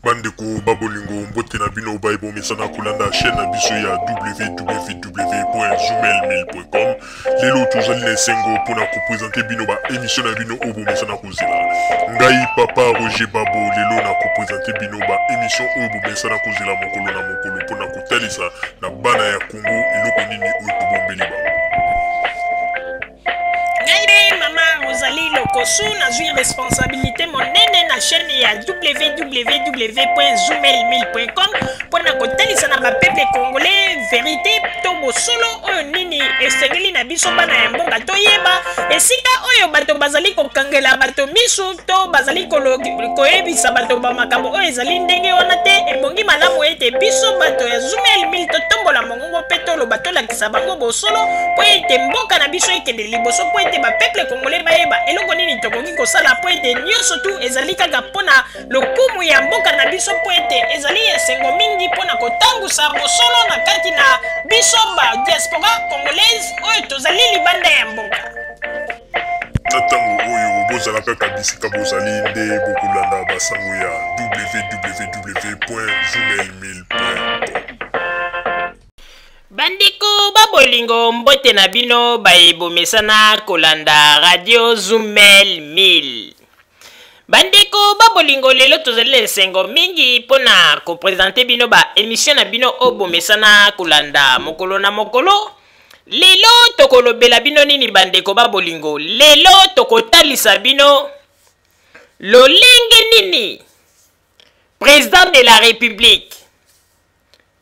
Bandeko babolingo mbote na bino baibo mesana kulanda chaîne na biso ya www.zoomelmail.com. Lelo tozali na sengo pona ko présenter bino ba émission na bino obo mesana kozela. Ngai papa Roger Babo lelo na ko présenter bino ba émission obo mesana kozela mokolo na mokolo pona ko talisa na bana ya Congo eloko nini oyo tobombeli ba. Rosalie Lokosu na zui responsabilité monene na chaîne ya www.zoomelmail.com pour na kotalisa na peuple congolais vérité to bosolo oyo nini esengeli na biso bana ya mboka toyeba esika oyo bato bazali kokangela bato misu to bazali koyebisa bato bamakambo oyo ezali ndenge wana te ebongi malamu ete biso bato ya Zoomelmail totombola mongongo mpe toloba tolakisa bango bosolo po ete mboka na biso ekende liboso po ete bapeuple congolais bayeba eloko nini tokoki kosala po ete nyonso tu ezali kaka mpona lokumu ya mboka na biso po ete ezali esengo mingi mpona kotangusa bosolo na kati na biso ba diaspora congolaise oyo tozali libanda ya mboka. Na ntango oyo bozala kaka bisika bozali nde bokolanda basango ya www.zoomelmail.com. Bandeko babolingo mbote na bino baebomesana kolanda radio Zoomelmail. Bandeko babolingo lelo tozali esengo mingi pona ko présenter bino ba émission na bino obomesana kolanda mokolo na mokolo. Lelo tokolobela bino nini bandeko babolingo. Lelo tokotalisa bino lolenge nini président de la République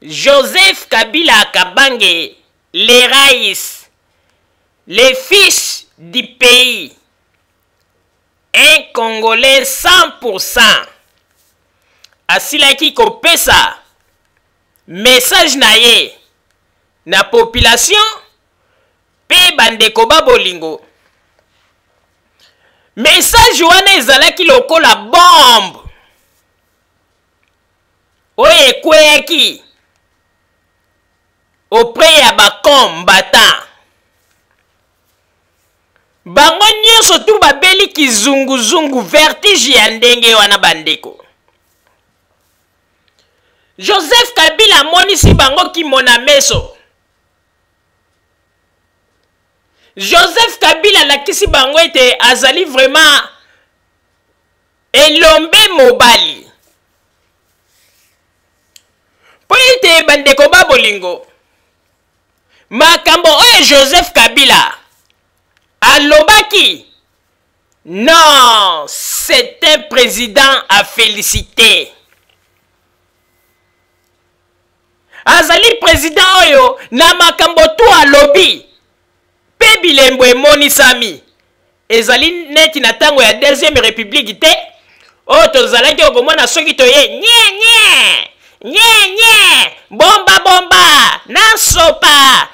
Joseph Kabila Kabange, les Raïs, les fils du pays, un Congolais 100%, asilaki kopesa message na ye na population pe bandeko babolingo. Message wana ezalaki lokola bombe oyo ekweyaki auprès ya bakombata bango nyonso tu babeli kizunguzungu vertige ya ndenge wana bandeko. Joseph Kabila amonisi bango kimona meso. Joseph Kabila alakisi bango ete azali vraiment elombe mobali po ete bandeko babolingo. Makambo oyo Joseph Kabila alobaki, non, c'est un président à féliciter. Azali président oyo na makambo tu alobi pe bilembo emonisami ezali neti na tango ya deuxième république te oyo tozalaki okomona soki toye nye bomba bomba na sopa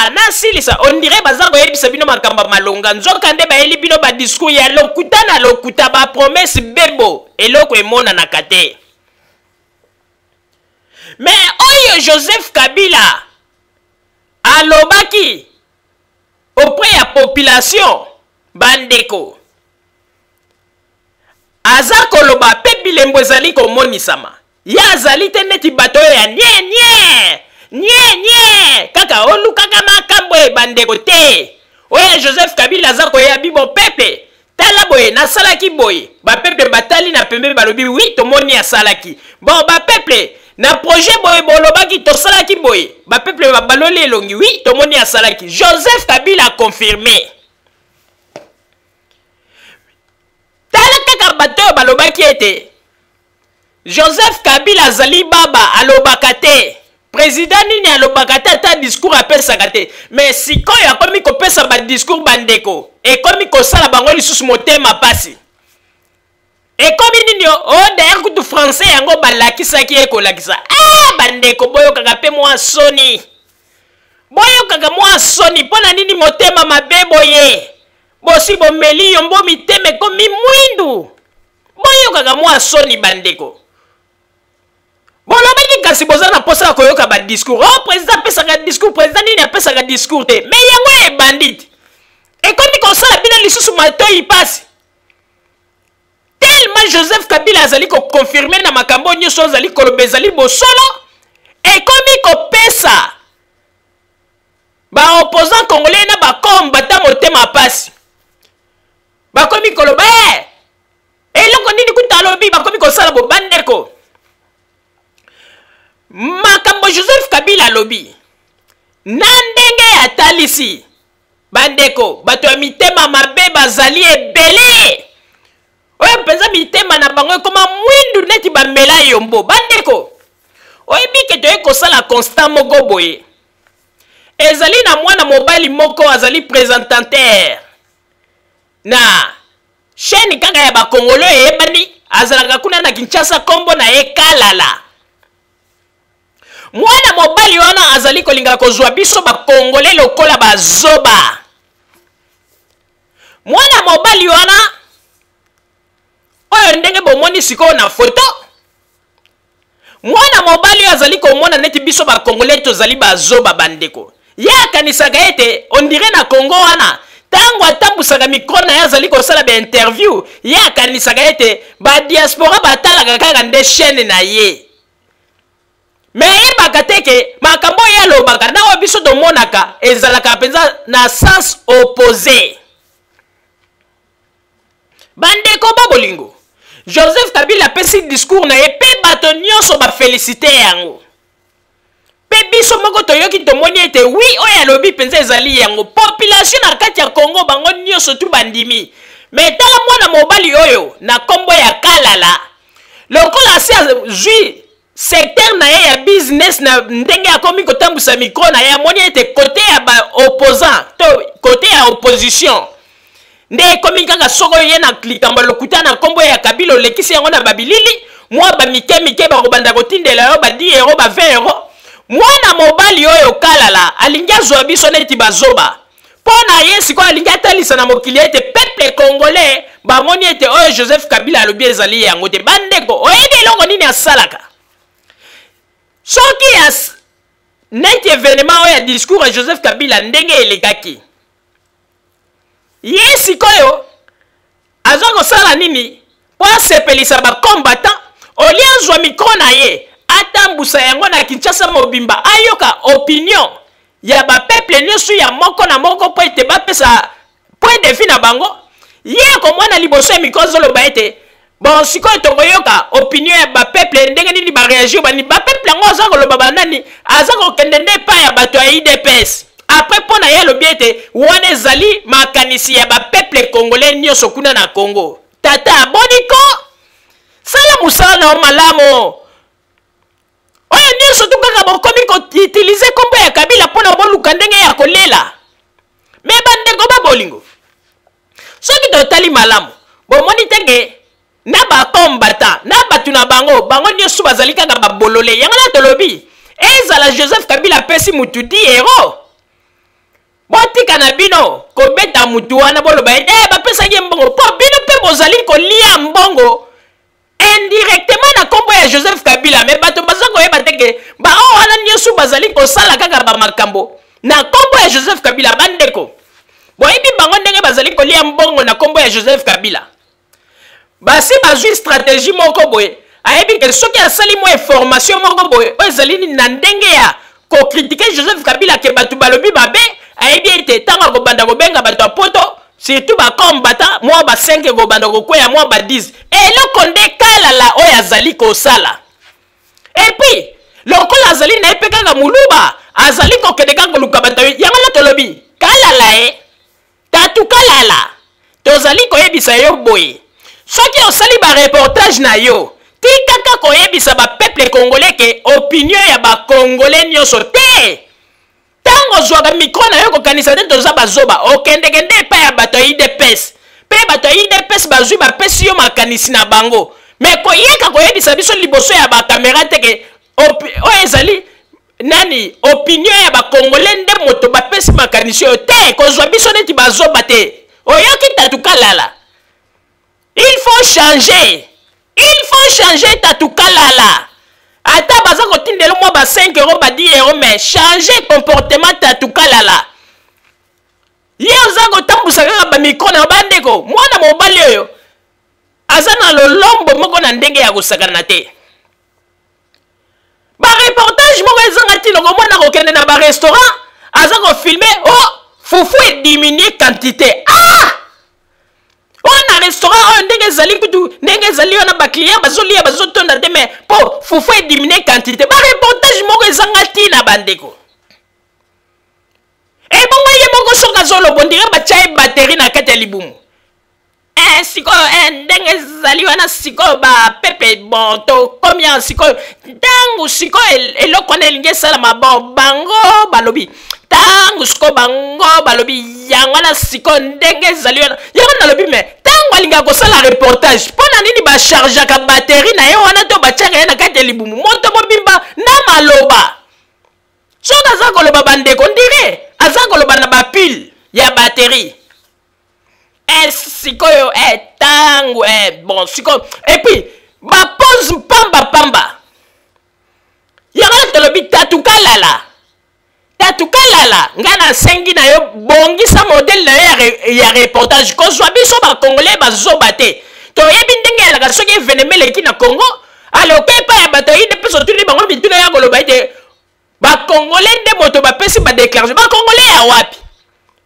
na silisa on dirait bazango yebisa bino makamba malonga nzoka nde bayeli bino ba discours ya lokuta na lokuta ba promesse bebo eloko emona na kate. Mais oyo Joseph Kabila alobaki auprès ya population bandeko aza koloba pe bilembo ezali komonisama ya azali te neti bato ya nye kaka olukaka makambo e bandeko te oyo Joseph Kabila aza koya bibo pepe tala boye nasalaki boye ba pepe batali na pembe balobi oui tomoni asalaki bon ba pepe na projet boye bolobaki tosalaki boye ba pepe baloli elongi oui tomoni asalaki. Joseph Kabila a confirmé tala kaka bato balobaki ete Joseph Kabila azali baba alobaka te président nini alobaka te ata discours apesaka te mais sikoyo akomi kopesa ba discours bandeko ekomi kosala bango lisusu motema pasi ekomi nini d'ailleurs kutu français yango balakisaki ekolakisa bandeko boyokaka pe mwa soni mpona nini motema mabe boye bosi bomeli yo mbo mitema ekomi mwindu boyokaka mwa soni bandeko bolobaki kasi boza na posa koyoka ba discours président pesaka discours président nini apesaka discours te mais yango ebanditi ekomi kosala bina lisusu matoi pasi te tellement Joseph Kabila azali ko confirmer na makambo nyonso azali koloba ezali bosolo ekomi kopesa ba opposant congolais na ba combattant motema pasi bakomi koloba eloko nini kuta alobi bakomi kosala bobandeko makambo Joseph Kabila alobi na ndenge atalisi bandeko bato ya mitema mabe bazali ebele oyo mpenza mitema na bango ekoma mwindu neti bamela yombo bandeko oyebi ke toye kosala constant moko boye ezali na mwana mobali moko azali présentateur na chaîne kaka ya bakongolo eyebani azalaka kuna na Kinshasa kombo na ye Kalala mwana mobali wana azali kolinga kozwa biso bakongole lokola bazoba mwana mobali wana oyo ndenge bomoni sikoyo na foto mwana mobali azali komona neti biso bakongole tozali bazoba bandeko ye akanisaka ete ondire na Kongo wana tango atambusaka mikro na ye azali kosala bainterview ye akanisaka ete badiaspora batalaka kaka nde chaîne na ye me yebaka teke makambo oyo alobaka na oyo biso tomonaka ezalaka mpenza na sens opposé bandeko babolingo Joseph Kabila apesi discours na ye mpe bato nyonso bafélicité yango mpe biso moko toyoki tomoni ete wi oyo alobi mpenza ezali yango population na kati ya Congo bango nyonso tu bandimi me tala mwana mobali oyo na kombo ya Kalala lokola asi azwi secteur na ye ya business na ndenge akomi kotambusa mikro na ye amoni ete kote ya baopposant to kote ya opposition nde ekomi kaka soko ye na likambo lokuta na kombo ya Kabila olekisi yango na babilili mwa bamike bakobanda kotindela yo ba 10 euro ba 20 euro mwana mobali oyo Kalala alingi azwa biso neti bazoba mpo na ye sikoyo alingi atalisa na mokili ete peuple congolais bamoni ete oyo Joseph Kabila alobi ezali yango te bandeko oyebi eloko nini asalaka soki neti événement oyo ya discours ya Joseph Kabila ndenge elekaki ye sikoyo aza kosala nini po asepelisa bacombattant olie azwa mikro na ye atambusa yango na Kinshasa mobimba ayoka opinion ya bapeuple nyonso ya moko na moko po ete bapesa point de vue na bango ye komona liboso ya mikro azoloba ete bon sikoyo tokoyoka opinion ya bapeuple ndenge nini bareagir bani bapeuple yango aza koloba banani aza kokende nde epai ya bato ya UDPS après mpo na ye alobi ete wana ezali makanisi ya bapeuple congolais nyonso kuna na Congo tata aboniko sala mosala na yo malamu oyo nyonso tu kaka bokomi koutilize kombo ya Kabila mpo na boluka ndenge ya kolela me bandeko babolingo soki totali malamu bomoni teke na bakombata na bato na bango nyonso bazali kaka babolole yango na tolobi ezala Joseph Kabila apesi mutu 10 euro botika na bino kobeta mutu wana boloba bapesaki mbongo mpo bino mpe bozali kolia mbongo indirectement na kombo ya Joseph Kabila me bato baza koyeba teke bao wana nyonso bazali kosala kaka bamakambo na kombo ya Joseph Kabila bandeko boyebi bango ndenge bazali kolia mbongo na kombo ya Joseph Kabila basi bazwi stratégie moko boye ayebi ke soki asali mo information moko boye oyo ezali na ndenge ya kokritike Joseph Kabila ke bato balobi babe ayebi ete ntango akobanda kobenga bato ya poto surtout bakombata mwa ba 5 kobanda kokweya mwa ba 10 eloko nde Kalala oyo azali kosala epuis lokola azali na ye mpe kaka moluba azali kokende kaka koluka bato yango na tolobi Kalala tatu Kalala tozali koyebisa yo boye soki osali bareportage na yo tikaka koyebisa bapeuple congolais ke opinion ya bacongolais nyonso te tango ozwaka mikro na yo kokanisa te toza bazoba okendekende epai ya bato ya UDPS mpe bato ya UDPS bazwi bapesi yo makanisi na bango me koyeka koyebisa biso liboso ya bakamera teke oyo ezali nani opinion ya bacongolais nde moto bapesi makanisi oyo te kozwa biso neti bazoba te oyoki tatu Kalala il faut changer tatu Kalala ata baza kotindela mwa ba 5 euro ba 10 euro mais changer comportement tatu Kalala ye oza kotambusa kaka bamikro na bandeko mwana mobali oyo azana lolombo moko na ndenge ya kosakana te. Ba reportage moko ezanga ti longo mwana kokende na ba restaurant aza ko filmer oh fufu et diminuer quantité. Ah! On a restaurant ndenge ezali kutu ndenge ezali wana ba client bazolia bazotonda te mais po fufu et diminuer quantité. Ba reportage moko ezanga ti na bandeko. Et bon ye moko soka zolo bondire ba chai batterie na kete libumu. Siko ndenge ezali wana siko ba pepe bon to combien siko tangu siko eloko na elingi esalama bon bango balobi tangu siko bango balobi yango na siko ndenge ezali wana yango nalobi me tangu alinga kosala reportage mpona nini bachargeaka batterie na ye wana to batiaka ye na kati ya libumu moto mobimba na maloba soki aza koloba bandeko ndire aza koloba na bapile ya batterie. Sikoyo tangu bon siko et puis ba pose pamba yanga tolobi tatukalala ngana sengi na yo bongisa modèle na ya reportage ko zwa biso ba congolais bazoba te to yebi ndenge ya la soki événement leki na Congo alors que pa ya bato ide peso tuli bango bituna ya koloba ite ba congolais nde moto ba pesi ba déclarer ba congolais ya wapi.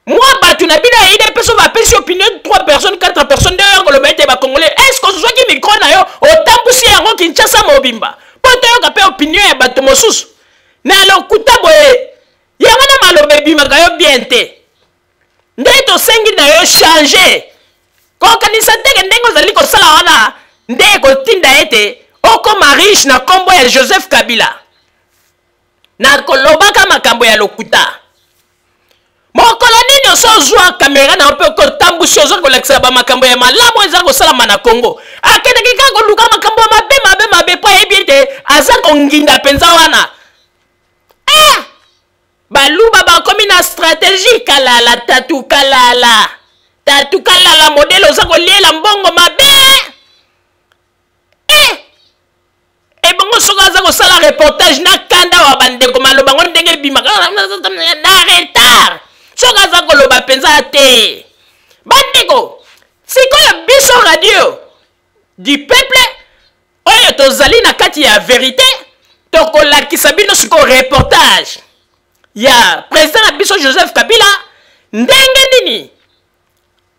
Moi, tu n'as pas idée, personne va passer opinion 3 personnes, 4 personnes, 2 heures, le maître congolais. Est-ce que ce soit qui micro na yo, autant pousser un rond qui tient ça mobimba. Pas de faire opinion et battre mon sous. Mais alors, kuta boye, yamana malo baby magayo bien te. Ndeto sengi na yo changer. Quand kanisa teke ndengo zali ko sala wana, ndeko tinda ete, oko mariche na kombo ya Joseph Kabila. Na kolobaka makambo ya lokuta. Mokolo nini osozwa kamera na mpe kotambusi oza kolakisa ba makambo ya malamu eza kosalama na Congo. Akende kika koluka makambo mabe po yebi te aza konginda penza wana. Baluba bakomi na stratégie kalala tatu kalala modèle oza koliela mbongo mabe. Bongo soka aza kosala reportage na kanda wa bandeko maloba ngo ndenge bimaka na retard. Soka za koloba penza te. Bandeko, sikoyo biso radio du peuple oyo tozali na kati ya vérité tokolakisa bino siko reportage ya président na biso Joseph Kabila ndenge nini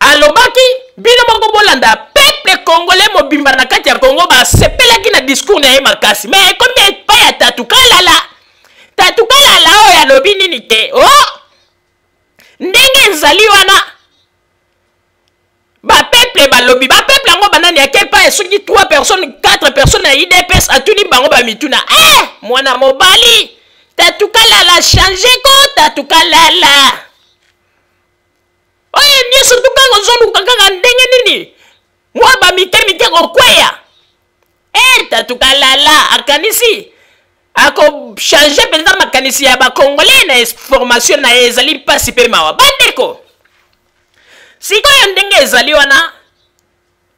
alobaki bino moko bolanda peuple congolais mobimba na kati ya Congo basepelaki na discours na ye makasi mais combien pa ya tatukalala oyo alobi nini te ndenge ezali wana ba peuple balobi ba peuple yango banani ya kepa soki 3 personnes 4 personnes ya IDPS atuni bango ba mituna mwana mobali tatukalala changer ko tatukalala oye nyonso tukango zoluka kaka ndenge nini mwa ba mike kokweya tatukalala akanisi ako changer penza makanisi ya ba congolais na formation na ezali pasi pe mawa bandeko sikoyo ndenge ezali wana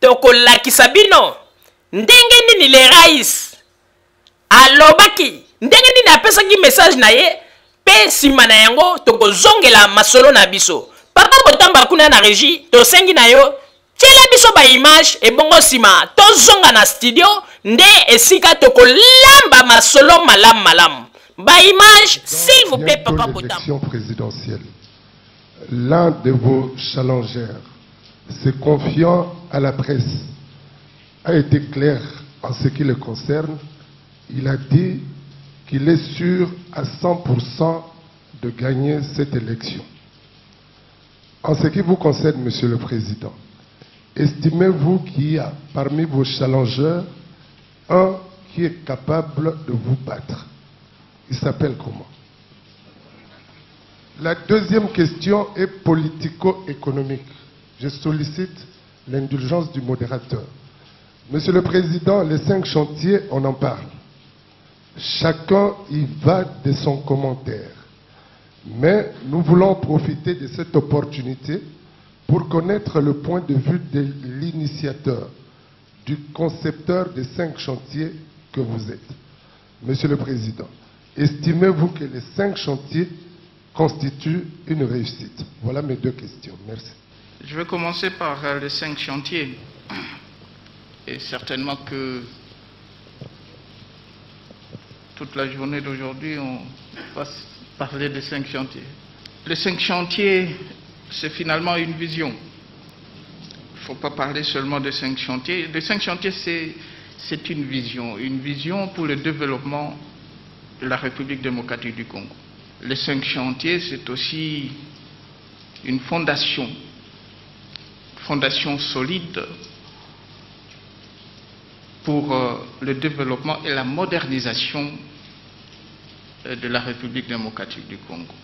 tokolakisa bino ndenge nini le rais alobaki ndenge nini apesaki message na ye pe nsima na yango tokozongela masolo na biso papa botamba kuna na régie tosengi na yo tiela biso ba image ebongo nsima tozonga na studio nde esika tokolamba masolo malamu ba image s'il vous plaît papa botamba. L'élection présidentielle, l'un de vos challengeurs se confiant à la presse a été clair en ce qui le concerne. Il a dit qu'il est sûr à 100% de gagner cette élection. En ce qui vous concerne, Monsieur le Président, estimez-vous qu'il y a parmi vos challengeurs un qui est capable de vous battre? Il s'appelle comment? La deuxième question est politico-économique. Je sollicite l'indulgence du modérateur. Monsieur le Président, les 5 chantiers, on en parle. Chacun y va de son commentaire. Mais nous voulons profiter de cette opportunité pour connaître le point de vue de l'initiateur, du concepteur des 5 chantiers que vous êtes. Monsieur le Président, estimez-vous que les 5 chantiers constituent une réussite? Voilà mes 2 questions. Merci. Je vais commencer par les 5 chantiers. Et certainement que toute la journée d'aujourd'hui, on va parler des 5 chantiers. Les 5 chantiers, c'est finalement une vision. Il ne faut pas parler seulement de 5 chantiers. Les 5 chantiers, c'est une vision pour le développement de la République démocratique du Congo. Les 5 chantiers, c'est aussi une fondation solide pour le développement et la modernisation de la République démocratique du Congo.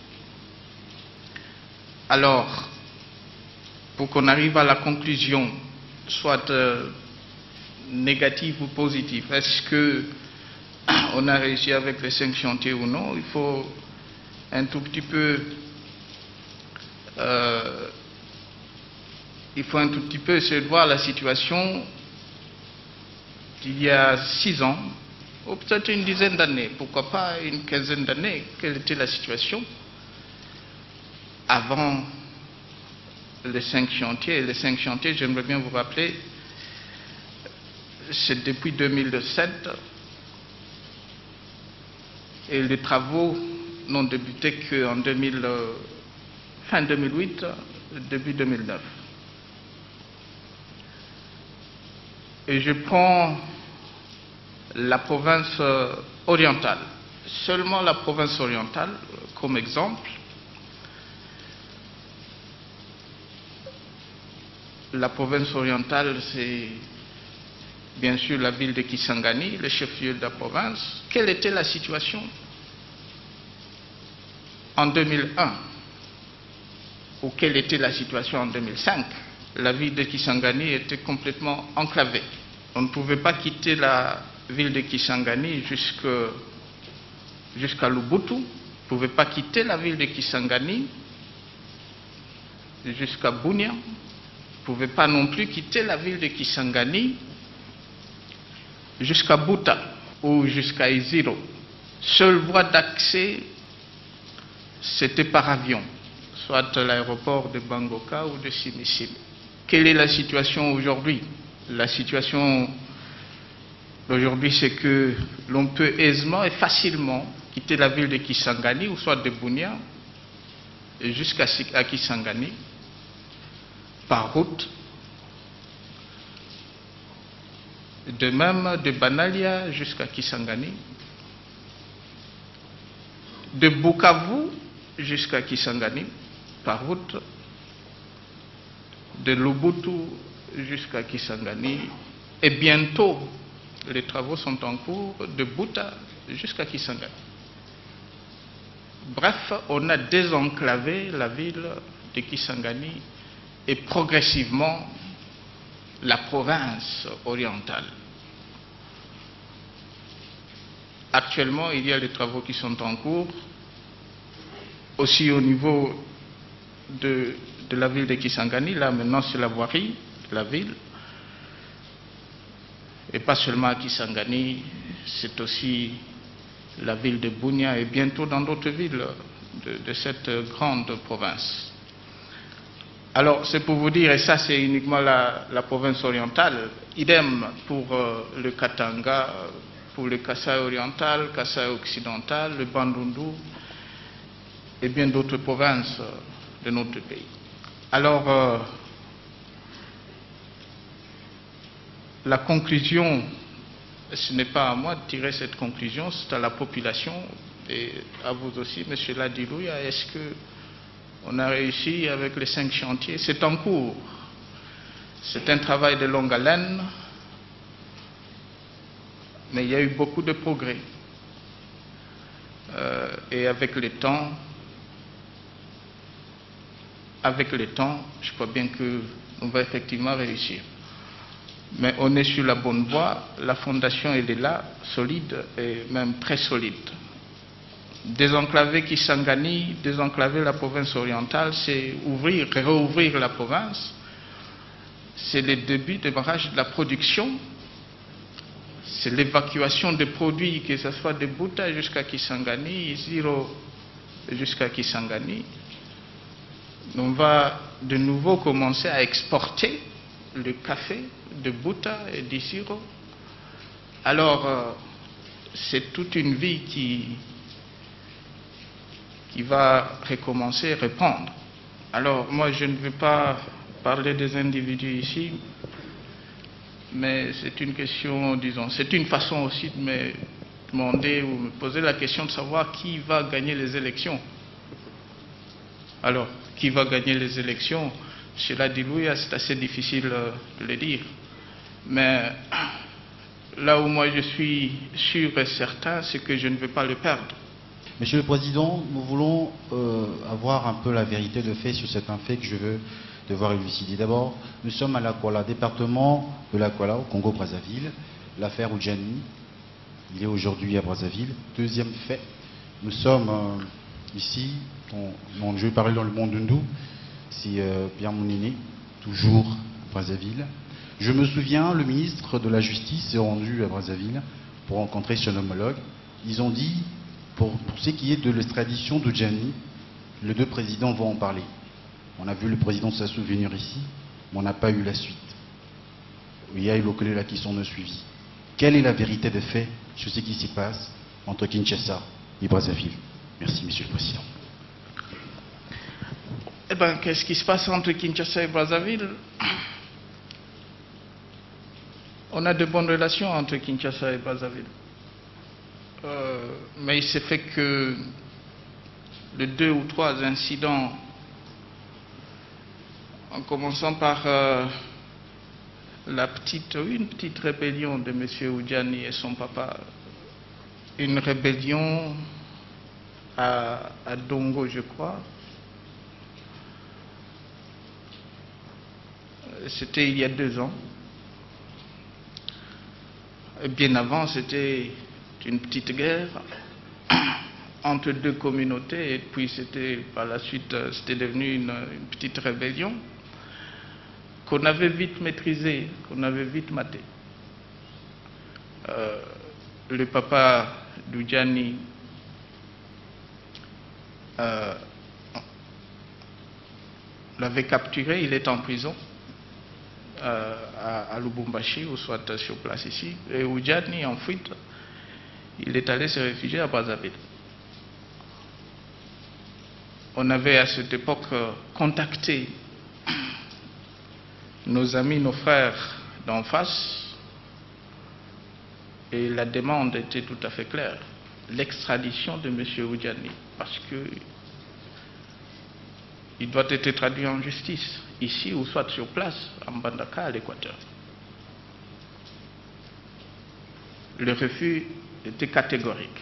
Alors, pour qu'on arrive à la conclusion, soit négative ou positive, est-ce qu'on a réussi avec les 5 chantiers ou non, il faut un tout petit peu essayer de voir la situation d'il y a 6 ans, ou peut-être une dizaine d'années, pourquoi pas une quinzaine d'années, quelle était la situation avant les 5 chantiers. Et les 5 chantiers, j'aimerais bien vous rappeler, c'est depuis 2007, et les travaux n'ont débuté qu'en fin 2008, début 2009. Et je prends la province orientale, seulement la province orientale comme exemple. La province orientale, c'est bien sûr la ville de Kisangani, le chef-lieu de la province. Quelle était la situation en 2001? Ou quelle était la situation en 2005? La ville de Kisangani était complètement enclavée. On ne pouvait pas quitter la ville de Kisangani jusqu'à Lubutu. On ne pouvait pas quitter la ville de Kisangani jusqu'à Bunia. On ne pouvait pas non plus quitter la ville de Kisangani jusqu'à Buta ou jusqu'à Iziro. Seule voie d'accès, c'était par avion, soit à l'aéroport de Bangoka ou de Simisimi. Quelle est la situation aujourd'hui? La situation d'aujourd'hui, c'est que l'on peut aisément et facilement quitter la ville de Kisangani ou soit de Bunia jusqu'à Kisangani par route. De même de Banalia jusqu'à Kisangani, de Bukavu jusqu'à Kisangani par route, de Lubutu jusqu'à Kisangani, et bientôt les travaux sont en cours de Buta jusqu'à Kisangani. Bref, on a désenclavé la ville de Kisangani et progressivement la province orientale. Actuellement, il y a des travaux qui sont en cours, aussi au niveau de la ville de Kisangani. Là, maintenant, c'est la voirie de la ville. Et pas seulement à Kisangani, c'est aussi la ville de Bunia et bientôt dans d'autres villes de cette grande province. Alors, c'est pour vous dire, et ça c'est uniquement la province orientale, idem pour le Katanga, pour le Kasaï oriental, Kasaï occidental, le Bandundu et bien d'autres provinces de notre pays. Alors, la conclusion, ce n'est pas à moi de tirer cette conclusion, c'est à la population et à vous aussi, M. Ladilouya. Est-ce qu'on a réussi avec les 5 chantiers? C'est en cours. C'est un travail de longue haleine, mais il y a eu beaucoup de progrès. Et avec le temps, je crois bien que on va effectivement réussir. Mais on est sur la bonne voie, la fondation elle est là, solide et même très solide. Désenclaver Kisangani, désenclaver la province orientale, c'est réouvrir la province. C'est le début de démarrage de la production. C'est l'évacuation des produits, que ce soit de Buta jusqu'à Kisangani, Iziro jusqu'à Kisangani. On va de nouveau commencer à exporter le café de Bouta et d'Issiro. Alors, c'est toute une vie qui va recommencer, répondre. Alors, moi, je ne veux pas parler des individus ici, mais c'est une question, disons, c'est une façon aussi de me demander ou me poser la question de savoir qui va gagner les élections. Alors, qui va gagner les élections? Chez la Dilouia, c'est assez difficile de le dire. Mais là où moi je suis sûr et certain, c'est que je ne vais pas le perdre. Monsieur le Président, nous voulons avoir un peu la vérité de fait sur certains faits que je veux devoir élucider. D'abord, nous sommes à l'Akwala, département de l'Akwala, au Congo-Brazzaville. L'affaire Oudjani, il est aujourd'hui à Brazzaville. Deuxième fait, nous sommes ici, je vais parler dans le monde d'Undou, c'est Pierre Mounini, toujours à Brazzaville. Je me souviens, le ministre de la Justice s'est rendu à Brazzaville pour rencontrer son homologue. Ils ont dit, pour ce qui est de l'extradition d'Oudjani, les deux présidents vont en parler. On a vu le président Sassou venir ici, mais on n'a pas eu la suite. Il y a eu les qui sont suivis. Quelle est la vérité des faits sur ce qui s'y passe entre Kinshasa et Brazzaville? Merci, Monsieur le Président. Eh bien, qu'est-ce qui se passe entre Kinshasa et Brazzaville? On a de bonnes relations entre Kinshasa et Brazzaville. Mais il s'est fait que les 2 ou 3 incidents, en commençant par une petite rébellion de M. Oudjani et son papa, une rébellion à Dongo, je crois. C'était il y a 2 ans. Bien avant, c'était une petite guerre entre 2 communautés, et puis par la suite, c'était devenu une petite rébellion qu'on avait vite maîtrisée, qu'on avait vite matée. Le papa d'Oudjani l'avait capturé, il est en prison à Lubumbashi, ou soit sur place ici, et Oudjani en fuite, il est allé se réfugier à Brazzaville. On avait à cette époque contacté nos amis, nos frères d'en face, et la demande était tout à fait claire, l'extradition de M. Oudjani, parce que il doit être traduit en justice, ici ou soit sur place, en Bandaka, à l'Équateur. Le refus était catégorique.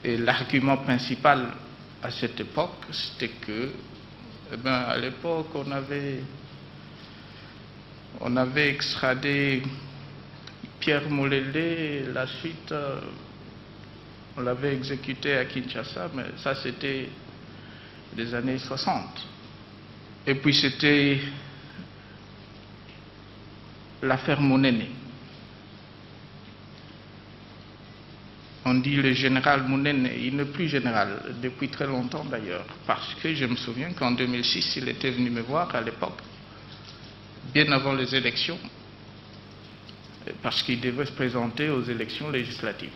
Et l'argument principal à cette époque, c'était que, à l'époque, on avait extradé Pierre Moulélé, la suite, on l'avait exécuté à Kinshasa, mais ça c'était des années 60. Et puis c'était l'affaire Mounene. On dit le général Mounene, il n'est plus général, depuis très longtemps d'ailleurs, parce que je me souviens qu'en 2006, il était venu me voir à l'époque, bien avant les élections, parce qu'il devait se présenter aux élections législatives.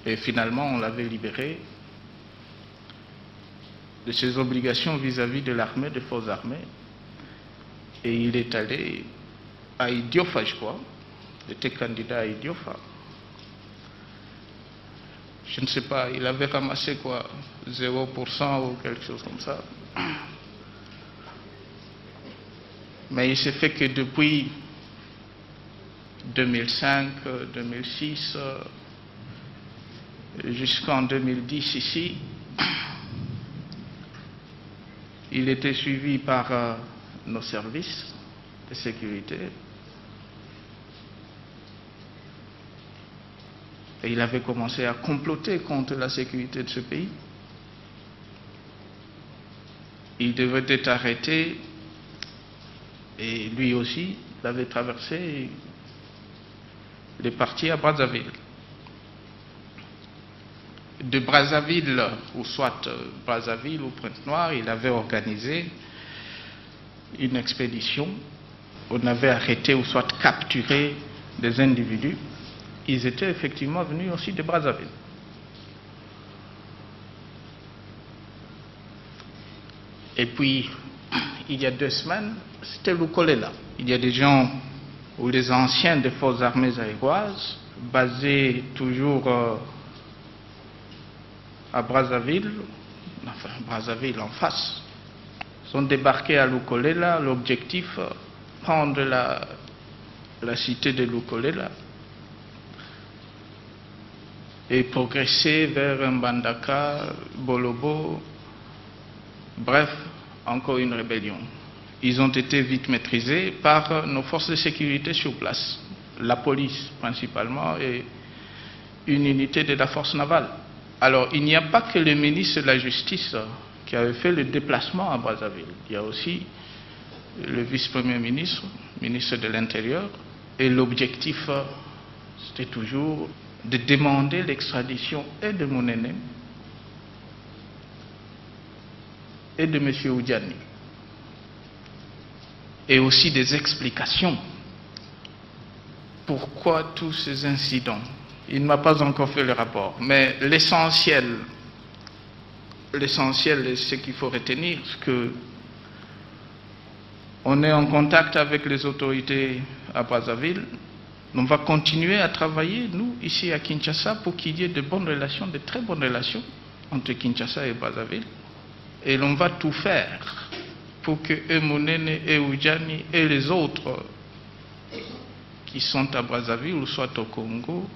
Et finalement, on l'avait libéré de ses obligations vis-à-vis de l'armée, des forces armées. Et il est allé à Idiofa, je crois. Il était candidat à Idiofa. Je ne sais pas, il avait ramassé quoi, 0% ou quelque chose comme ça. Mais il s'est fait que depuis 2005, 2006, jusqu'en 2010 ici, il était suivi par nos services de sécurité. Et il avait commencé à comploter contre la sécurité de ce pays. Il devait être arrêté, et lui aussi, il avait traversé les parties à Brazzaville. de Brazzaville, ou soit Brazzaville ou Pointe-Noire, il avait organisé une expédition. On avait arrêté ou soit capturé des individus. Ils étaient effectivement venus aussi de Brazzaville. Et puis, il y a 2 semaines, c'était Lukolela. Il y a des gens ou des anciens des forces armées zaïroises, basés toujours à Brazzaville, enfin Brazzaville en face, sont débarqués à Lukolela. L'objectif, prendre la cité de Lukolela et progresser vers Mbandaka, Bolobo, bref, encore une rébellion. Ils ont été vite maîtrisés par nos forces de sécurité sur place, la police principalement et une unité de la force navale. Alors, il n'y a pas que le ministre de la Justice qui avait fait le déplacement à Brazzaville. Il y a aussi le vice-premier ministre, ministre de l'Intérieur, et l'objectif, c'était toujours de demander l'extradition et de mon aîné et de M. Oudjani, et aussi des explications. Pourquoi tous ces incidents? Il ne m'a pas encore fait le rapport, mais l'essentiel est ce qu'il faut retenir, c'est que on est en contact avec les autorités à Brazzaville. On va continuer à travailler, nous, ici à Kinshasa, pour qu'il y ait de bonnes relations, de très bonnes relations entre Kinshasa et Brazzaville. Et l'on va tout faire pour que Emonene et Oudjani et les autres qui sont à Brazzaville ou soit au Congo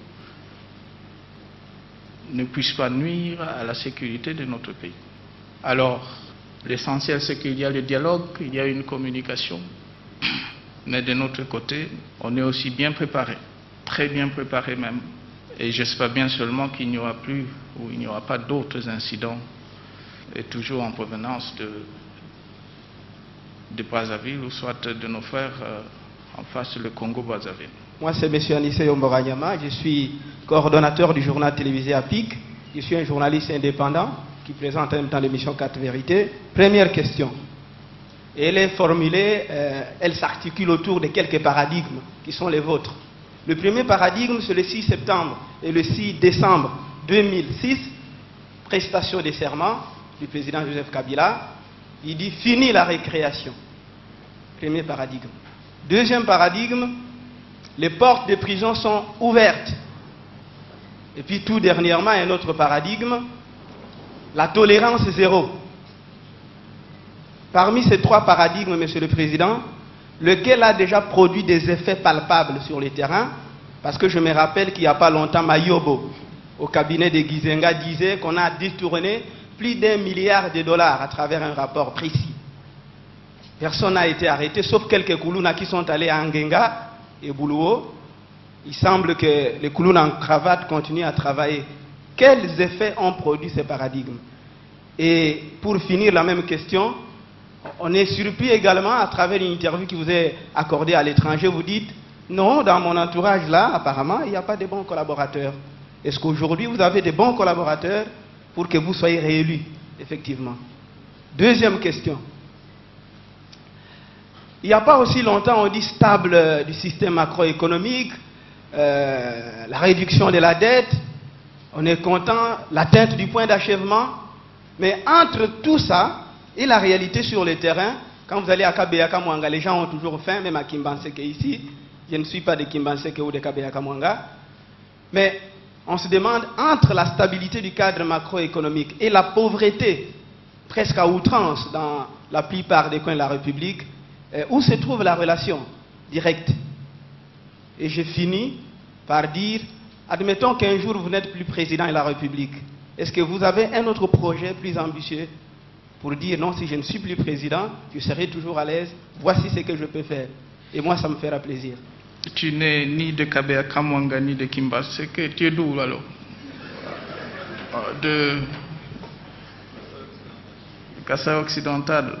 ne puissent pas nuire à la sécurité de notre pays. Alors, l'essentiel, c'est qu'il y a le dialogue, il y a une communication, mais de notre côté, on est aussi bien préparé, très bien préparé même. Et j'espère bien seulement qu'il n'y aura plus ou il n'y aura pas d'autres incidents, et toujours en provenance de Brazzaville ou soit de nos frères en face le Congo-Brazzaville. Moi, c'est M. Anissé Yomboranyama, je suis coordonnateur du journal télévisé APIC. Je suis un journaliste indépendant qui présente en même temps l'émission 4 vérités. Première question. Elle est formulée, elle s'articule autour de quelques paradigmes qui sont les vôtres. Le premier paradigme, c'est le 6 septembre et le 6 décembre 2006, prestation des serments du président Joseph Kabila. Il dit « Fini la récréation ». Premier paradigme. Deuxième paradigme, les portes des prisons sont ouvertes. Et puis tout dernièrement, un autre paradigme, la tolérance zéro. Parmi ces 3 paradigmes, Monsieur le Président, lequel a déjà produit des effets palpables sur le terrain? Parce que je me rappelle qu'il n'y a pas longtemps, Mayobo, au cabinet de Gizenga, disait qu'on a détourné plus d'1 milliard de dollars à travers un rapport précis. Personne n'a été arrêté, sauf quelques Koulouna qui sont allés à Ngenga et Boulouo. Il semble que les Koulouna en cravate continuent à travailler. Quels effets ont produit ces paradigmes? Et pour finir, la même question, on est surpris également à travers une interview qui vous est accordée à l'étranger. Vous dites, non, dans mon entourage là, apparemment, il n'y a pas de bons collaborateurs. Est-ce qu'aujourd'hui, vous avez de bons collaborateurs pour que vous soyez réélus, effectivement? Deuxième question. Il n'y a pas aussi longtemps, on dit stable du système macroéconomique, la réduction de la dette, on est content, l'atteinte du point d'achèvement. Mais entre tout ça et la réalité sur le terrain, quand vous allez à Kabeyaka Mwanga, les gens ont toujours faim, même à Kimbanseke ici. Je ne suis pas de Kimbanseke ou de Kabeyaka Mwanga. Mais on se demande, entre la stabilité du cadre macroéconomique et la pauvreté, presque à outrance dans la plupart des coins de la République, où se trouve la relation directe? Et je finis par dire, admettons qu'un jour vous n'êtes plus président de la République. Est-ce que vous avez un autre projet plus ambitieux pour dire non, si je ne suis plus président, je serai toujours à l'aise, voici ce que je peux faire. Et moi, ça me fera plaisir. Tu n'es ni de Kabeyaka Mwanga ni de Kimbaseke, tu es d'où alors? De Kasaï occidental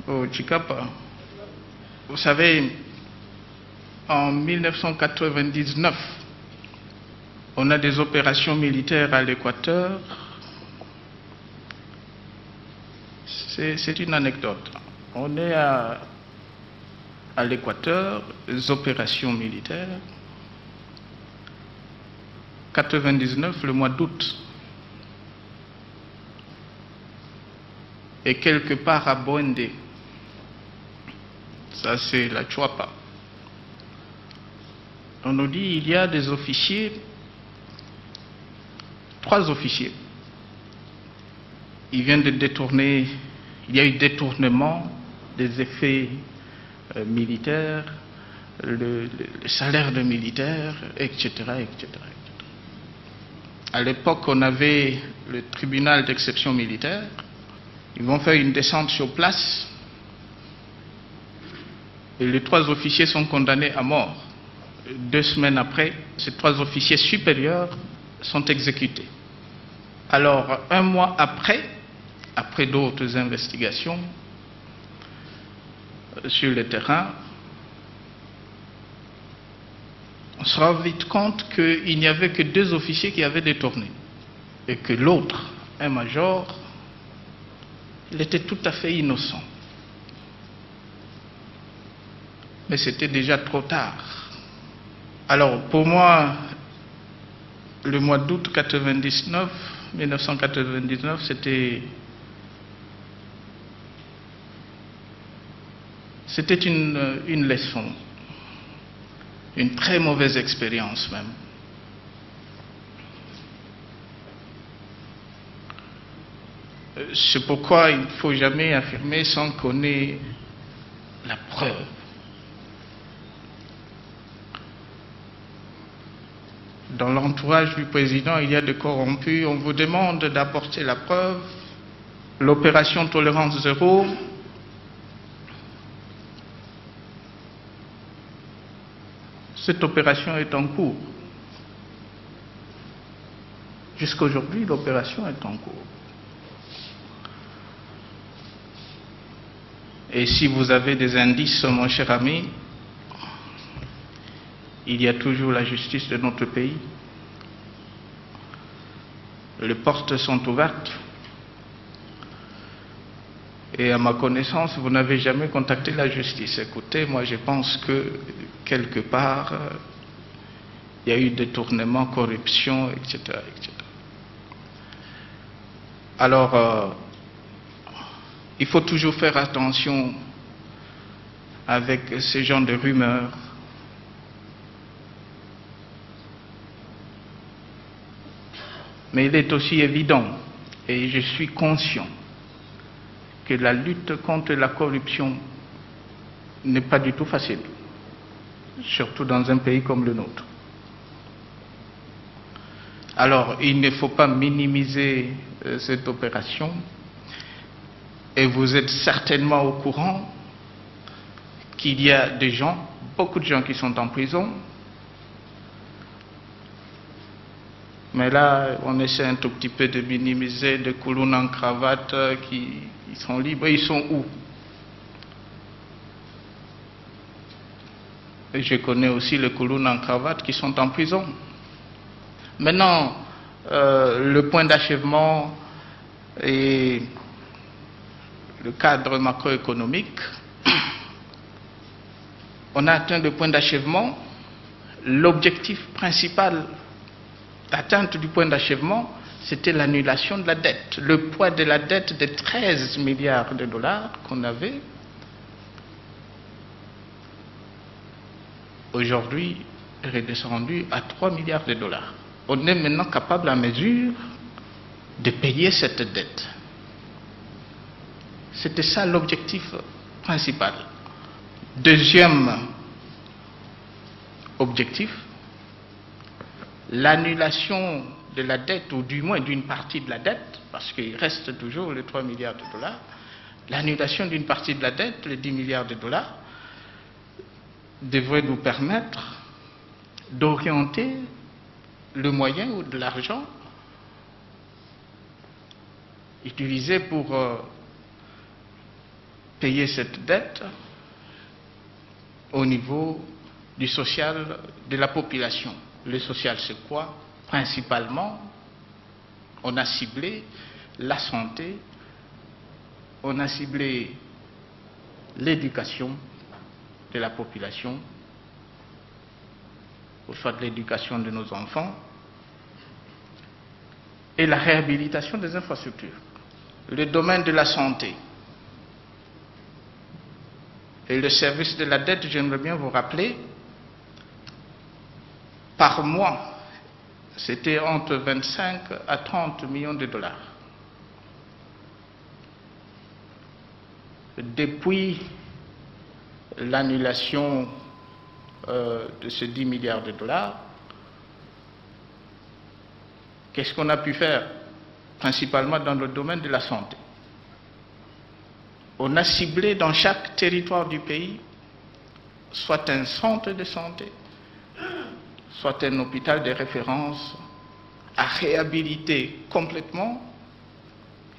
au Chikapa. Vous savez, en 1999, On a des opérations militaires à l'Équateur. C'est une anecdote. On est à l'Équateur, les opérations militaires. 99, le mois d'août. Et quelque part à Boendé. Ça, c'est la Chuapa. On nous dit il y a des officiers, 3 officiers. Ils viennent de détourner, il y a eu détournement des effets militaires, le salaire de militaires, etc., etc. À l'époque, on avait le tribunal d'exception militaire. Ils vont faire une descente sur place. Et les 3 officiers sont condamnés à mort. 2 semaines après, ces 3 officiers supérieurs sont exécutés. Alors, 1 mois après d'autres investigations sur le terrain, on se rend vite compte qu'il n'y avait que 2 officiers qui avaient détourné. Et que l'autre, un major, il était tout à fait innocent. Mais c'était déjà trop tard. Alors, pour moi, le mois d'août 1999, c'était une leçon, une très mauvaise expérience même. C'est pourquoi il ne faut jamais affirmer sans qu'on ait la preuve. Dans l'entourage du président, il y a des corrompus. On vous demande d'apporter la preuve. L'opération Tolérance Zéro, cette opération est en cours. Jusqu'à aujourd'hui, l'opération est en cours. Et si vous avez des indices, mon cher ami, il y a toujours la justice de notre pays. Les portes sont ouvertes. Et à ma connaissance, vous n'avez jamais contacté la justice. Écoutez, moi je pense que quelque part, il y a eu détournement, corruption, etc. etc. Alors, il faut toujours faire attention avec ce genre de rumeurs. Mais il est aussi évident, et je suis conscient, que la lutte contre la corruption n'est pas du tout facile, surtout dans un pays comme le nôtre. Alors, il ne faut pas minimiser cette opération, et vous êtes certainement au courant qu'il y a des gens, beaucoup de gens qui sont en prison. Mais là, on essaie un tout petit peu de minimiser des coulons en cravate qui sont libres. Ils sont où? Et je connais aussi les coulons en cravate qui sont en prison. Maintenant, le point d'achèvement et le cadre macroéconomique, on a atteint le point d'achèvement. L'objectif principal d'atteinte du point d'achèvement, c'était l'annulation de la dette. Le poids de la dette de 13 milliards de dollars qu'on avait, aujourd'hui, est redescendu à 3 milliards de dollars. On est maintenant capable à mesure de payer cette dette. C'était ça l'objectif principal. Deuxième objectif, l'annulation de la dette, ou du moins d'une partie de la dette, parce qu'il reste toujours les 3 milliards de dollars, l'annulation d'une partie de la dette, les 10 milliards de dollars, devrait nous permettre d'orienter le moyen ou de l'argent utilisé pour payer cette dette au niveau du social de la population. Le social, c'est quoi? principalement, on a ciblé la santé, on a ciblé l'éducation de la population, ou soit de l'éducation de nos enfants, et la réhabilitation des infrastructures. Le domaine de la santé et le service de la dette, j'aimerais bien vous rappeler, par mois, c'était entre 25 à 30 millions de dollars. Depuis l'annulation de ces 10 milliards de dollars, qu'est-ce qu'on a pu faire, principalement dans le domaine de la santé? On a ciblé dans chaque territoire du pays soit un centre de santé, soit un hôpital de référence à réhabiliter complètement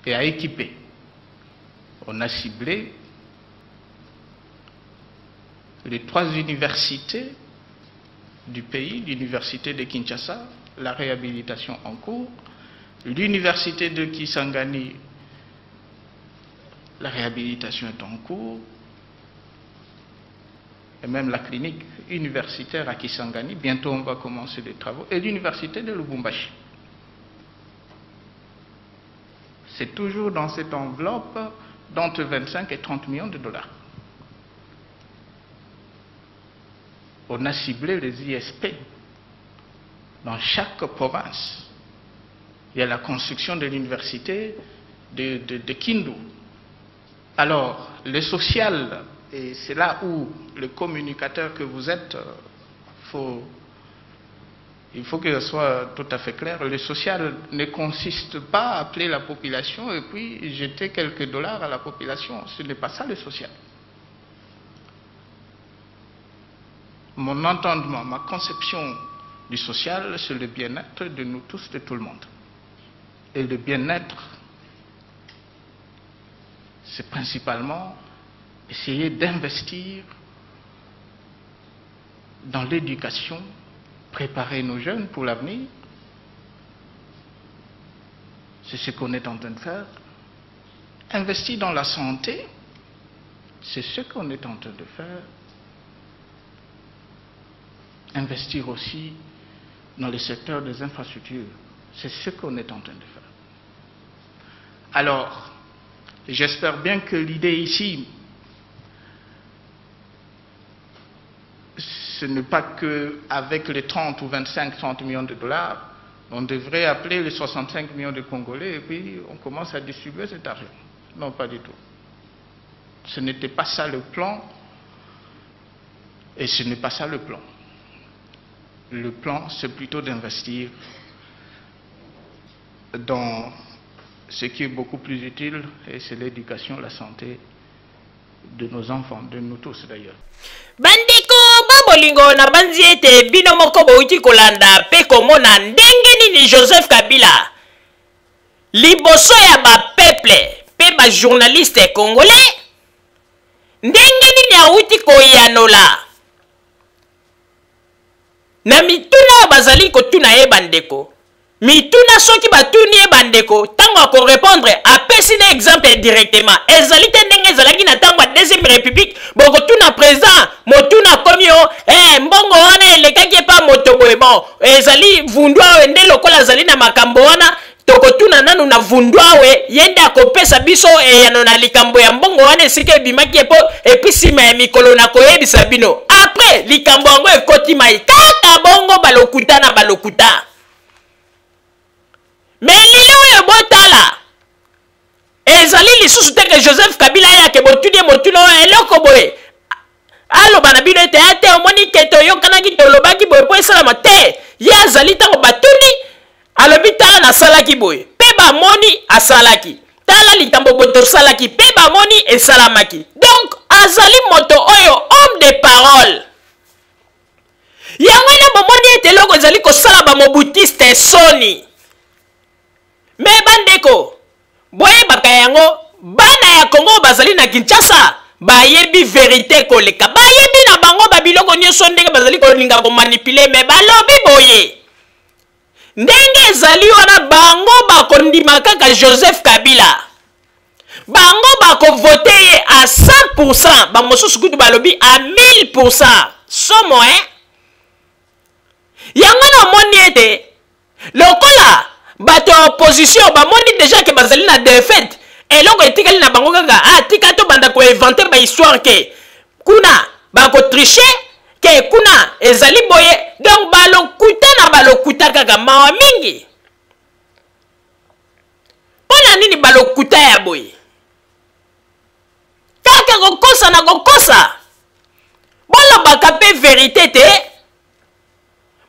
et à équiper. On a ciblé les 3 universités du pays, l'université de Kinshasa, la réhabilitation en cours, l'université de Kisangani, la réhabilitation est en cours, et même la clinique universitaire à Kisangani, bientôt on va commencer les travaux, et l'université de Lubumbashi. C'est toujours dans cette enveloppe d'entre 25 et 30 millions de dollars. On a ciblé les ISP dans chaque province. Il y a la construction de l'université de Kindu. Alors, le social, et c'est là où le communicateur que vous êtes, il faut que ce soit tout à fait clair, le social ne consiste pas à appeler la population et puis jeter quelques dollars à la population. Ce n'est pas ça le social. Mon entendement, ma conception du social, c'est le bien-être de nous tous, de tout le monde. Et le bien-être, c'est principalement essayer d'investir dans l'éducation, préparer nos jeunes pour l'avenir. C'est ce qu'on est en train de faire. Investir dans la santé, c'est ce qu'on est en train de faire. Investir aussi dans le secteur des infrastructures, c'est ce qu'on est en train de faire. Alors, j'espère bien que l'idée ici, ce n'est pas qu'avec les 30 ou 25-30 millions de dollars, on devrait appeler les 65 millions de Congolais et puis on commence à distribuer cet argent. Non, pas du tout. Ce n'était pas ça le plan et ce n'est pas ça le plan. Le plan, c'est plutôt d'investir dans ce qui est beaucoup plus utile, et c'est l'éducation, la santé de nos enfants, de nous tous d'ailleurs. Bandeko babolingo na banzi ete bino moko bouti kolanda pe komona ndenge nini Joseph Kabila liboso ya ba peuple pe ba journaliste congolais ndenge nini auti koyanola na mituna bazali kotuna ye bandeko mituna soki batuni ye bandeko tango ako répondre apesi na exemple directement ezali te ndenge ezalaki na tango ya deuxième république bokotuna président motuna komi o mbongo wana elekaki epa moto boye bon ezali vundu awe nde lokola azali na makambo wana tokotuna nanu na vundu awe yende akopesa biso eyano na likambo ya mbongo wana esika ebimaki epo epi nsima ya mikolo na koyebisa bino après likambo yango ekoti mai kaka bongo balokuta na balokuta. Mais lilo botala ezali lisusu te que Joseph Kabila ya ke botudie motuno eloko boye alo bana bino ete ate omoni keto yokanaki tolobaki boye po esalama te ye azali tango batuni alobi tala nasalaki boye pe bamoni asalaki tala likambo boye tosalaki pe bamoni esalamaki donc azali moto oyo homme de parole yango ene bomoni ete eloko ezali kosala bamobutiste soni. Mais bandeko boye baka yango bana ya Congo bazali na Kinshasa bayebi vérité koleka bayebi na bango babiloko nyonso ndenge bazali kolinga ko manipuler mais balobi boye ndenge ezali wana bango bakondima kaka Joseph Kabila bango bakovote ye à 100%, bamosusu kutu balobi à 1000%. Somo yango na moni ete lokola bato opposition bamoni déjà ke bazali na défaite eloko etikali na bango kaka tika to banda ko inventer ba histoire ke kuna bako tricher ke kuna ezali boye donc balokuta kaka mawa mingi pona nini balokuta ya boye kaka kokosa na kokosa bolobaka mpe vérité te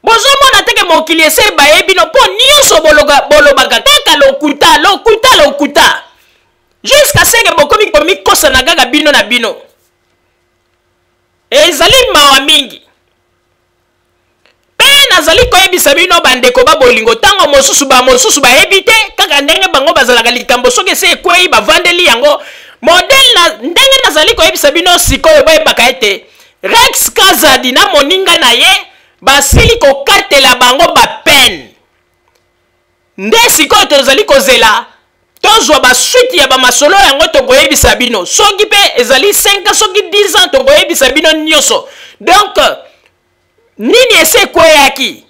bozomona teke mokili ese bayebi no mpo nyonso bolobaka kaka lokuta jusqu'à ce que bokomi komikosa na kaka bino na bino ezali mawa mingi mpe nazali koyebisa bino bandeko babolingo ntango mosusu bayebi te kaka ndenge bango bazalaka likambo soki ese ekwei bavandeli yango modele na ndenge nazali koyebisa bino sikoyo boyebaka ete Rex Kazadi na moninga na ye basili kokatela bango bapene nde sikoyo tozali kozela tozwa basuite ya bamasolo yango tokoyebisa bino soki mpe ezali 5 soki 10 ans tokoyebisa bino nyonso donc nini ese ekweyaki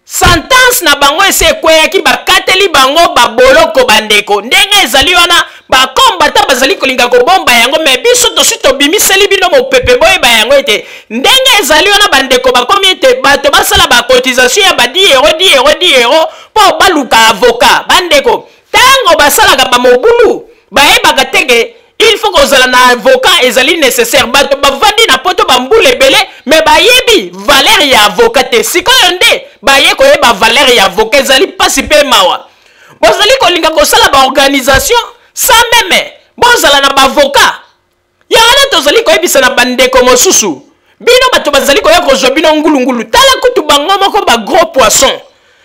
sentence na bango ese ekweyaki bakateli bango baboloko bandeko ndenge ezali wana bakombata bazali kolinga kobomba yango me biso tosi tobimiseli bino mopepe boyeba yango ete ndenge ezali wana bandeko bakomi ete bato basala bacotisation ya ba 10 euro mpo baluka avocat bandeko ntango basalaka bamobulu bayebaka teke il faut kozala na avocat ezali nécessaire bato bavandi na poto bambula ebele me bayebi valeur ya avocat te sikoyo nde baye koyeba valeur ya avocat ezali mpasi mpe mawa bozali kolinga kosala baorganisation sans meme bozala na bavocat yana tozali koyebisa na bandeko mosusu bino bato bazali koya kozwa bino ngulungulu tala kutu bango moko bagros poisson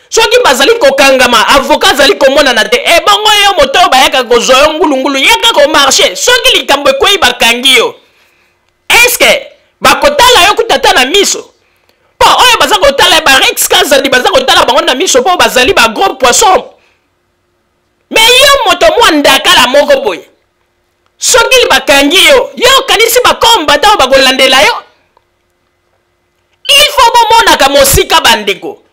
soki bazali kokangama avocat azali komonana te ebongo yo moto bayaka kozwa yo ngulungulu yaka komarche soki likambo ekwei bakangi yo eske bakotala yo kutata na miso mpo oyo baza kotala Rex Kazadi baza kotala bango na miso mpo bazali bagros poisson me yo moto mwa ndakala moko boye soki bakangi yo kanisi bakombata oyo bakolandela yo il faut bomonaka mosika bandeko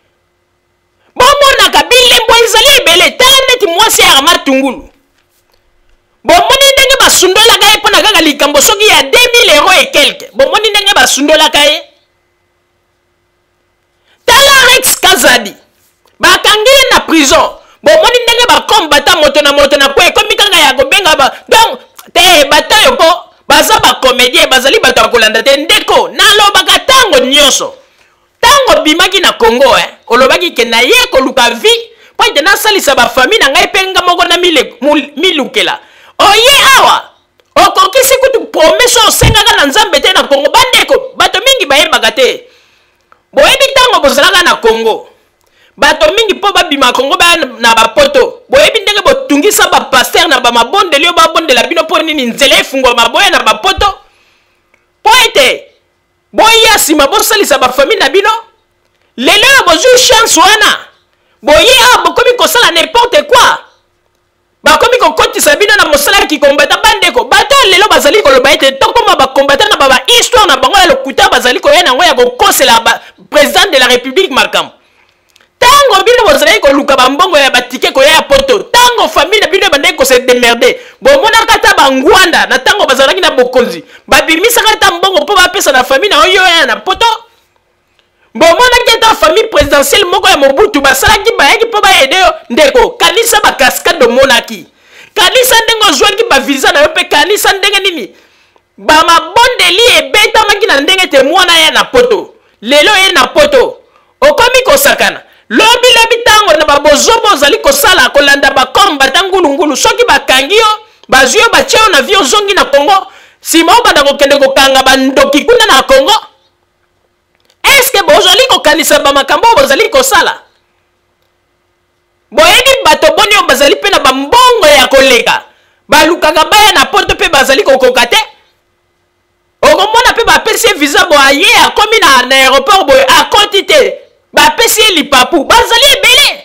bomonaka bilembo ezali ebele tala neti mwasi ya Armand Tungulu bomoni ndenge basundolaka ye mpo na kaka likambo soki ya 2000 euro et quelque bomoni ndenge basundolaka ye tala Rex Kazadi bakangi ye na prison bomoni ndenge bakombata moto na po ekomi kaka ya kobenga donc te bato oyo mpo baza bacomédien bazali bato ya kolanda te ndeko nalobaka ntango nyonso ntango bimaki na Congo olobaki ke na ye koluka vie mpo ete nasalisa bafamille na ngai mpe nga moko na milukela oye awa okokisi kutu promese osengaka na nzambe te na Congo bandeko bato mingi bayebaka te boyebi ntango bozalaka na Congo bato mingi mpo babima Congo baya na bapoto boyebi ndenge botungisa bapaster na bamabondeli oyo babondela bino mpo nini nzela efungwa maboya na bapoto mpo ete boya nsima bosalisa bafamille na bino lelo oyo bozwi chance wana boye awa bokomi kosala n'importe quoi bakomi kokotisa bino na mosala ya kikombata bandeko bato lelo bazali koloba ete tokoma bakombata na baba histoire na bango ya lokuta bazali koya nango ya kokosela président de la république makambo tango bino bozali koluka bambongo ya batike koya ya poto tango famille na bino bandeki kose demerde bomonaka ta bangwanda na tango bazalaki na bokonzi babimisaka ta mbongo mpo bapesa na famille na oyo ya na poto bomonaki ta famille présidentielle moko ya Mobutu basalaki bayaki mpo baede yo ndeko kanisa bakaskade omonaki kanisa ndenge ozwaki bavisa na yo mpe kanisa ndenge nini bamabondeli ebetamaki na ndenge te mwana ye na poto lelo ye na poto okomi kosakana lobi ntango na babozobo ozali kosala kolanda bakombata ngulungulu soki bakangi yo bazwi yo batie yo na vie ozongi na Congo nsima obanda kokende kokanga bandoki kuna na Congo eske bozali kokanisa bamakambo oyo bozali kosala boyebi bato boni oyo bazali mpe na bambongo ya koleka balukaka baya na poto mpe bazali kokoka te okomona mpe bapesi ye visa bo aye akomi na aéroport boye akoti te bapesi ye lipapu bazali ebele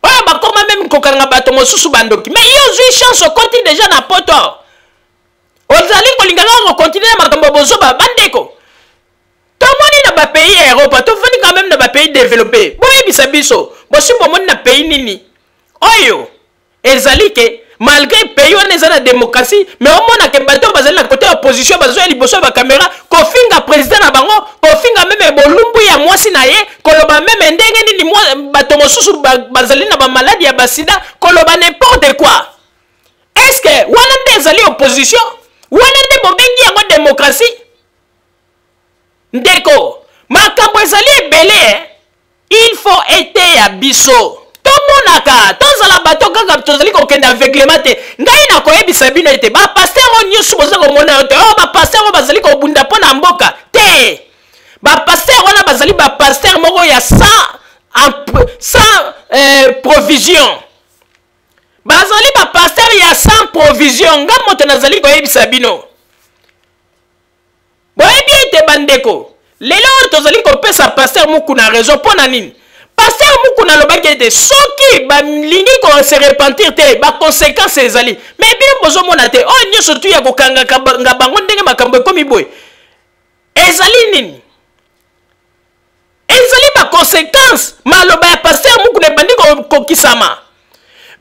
oyo bakoma même kokanga bato mosusu bandoki mais yo zwi chance okoti déjà na poto ozali kolingaka kokontinue na makambo bozoba bandeko tomoni na bapays ya Europe tofandi quand même na bapays développé boyebisa biso bosi bomoni na pays nini oyo ezali ke malgré pays wana eza na démocratie mais omona ke bato bazali na côté opposition bazoya liboso ya bacaméra kofinga président na bango kofinga meme bolumbu ya mwasi na ye koloba meme ndenge nini bato mosusu bazali na bamaladi ya basida koloba n'importe quoi est-ce que wana nde ezali opposition wana nde bobengi yango démocratie ndeko makambo ezali ebele il faut ete ya biso tomonaka tozala bato kaka tozali kokende aveuglement te ngai nakoyebisa bino ete bapaster oyo nyonso boza komona yo te oyo bapaster oyo bazali kobunda mpo na mboka te bapaster wana bazali bapaster moko ya sans provision bazali bapaster ya sans provision nga moto nazali koyebisa bino boyebi ete bandeko lelo oyo tozali kopesa paster muku na raison mpo na nini paster muku nalobaki ete soki balingi se repentir te baconséquence ezali mais bino bozomona te oyo nyonso tu ya kokangaka bango ndenge makambo ekomi boye ezali nini ezali baconséquence maloba ya paster muku na ebandi kokisama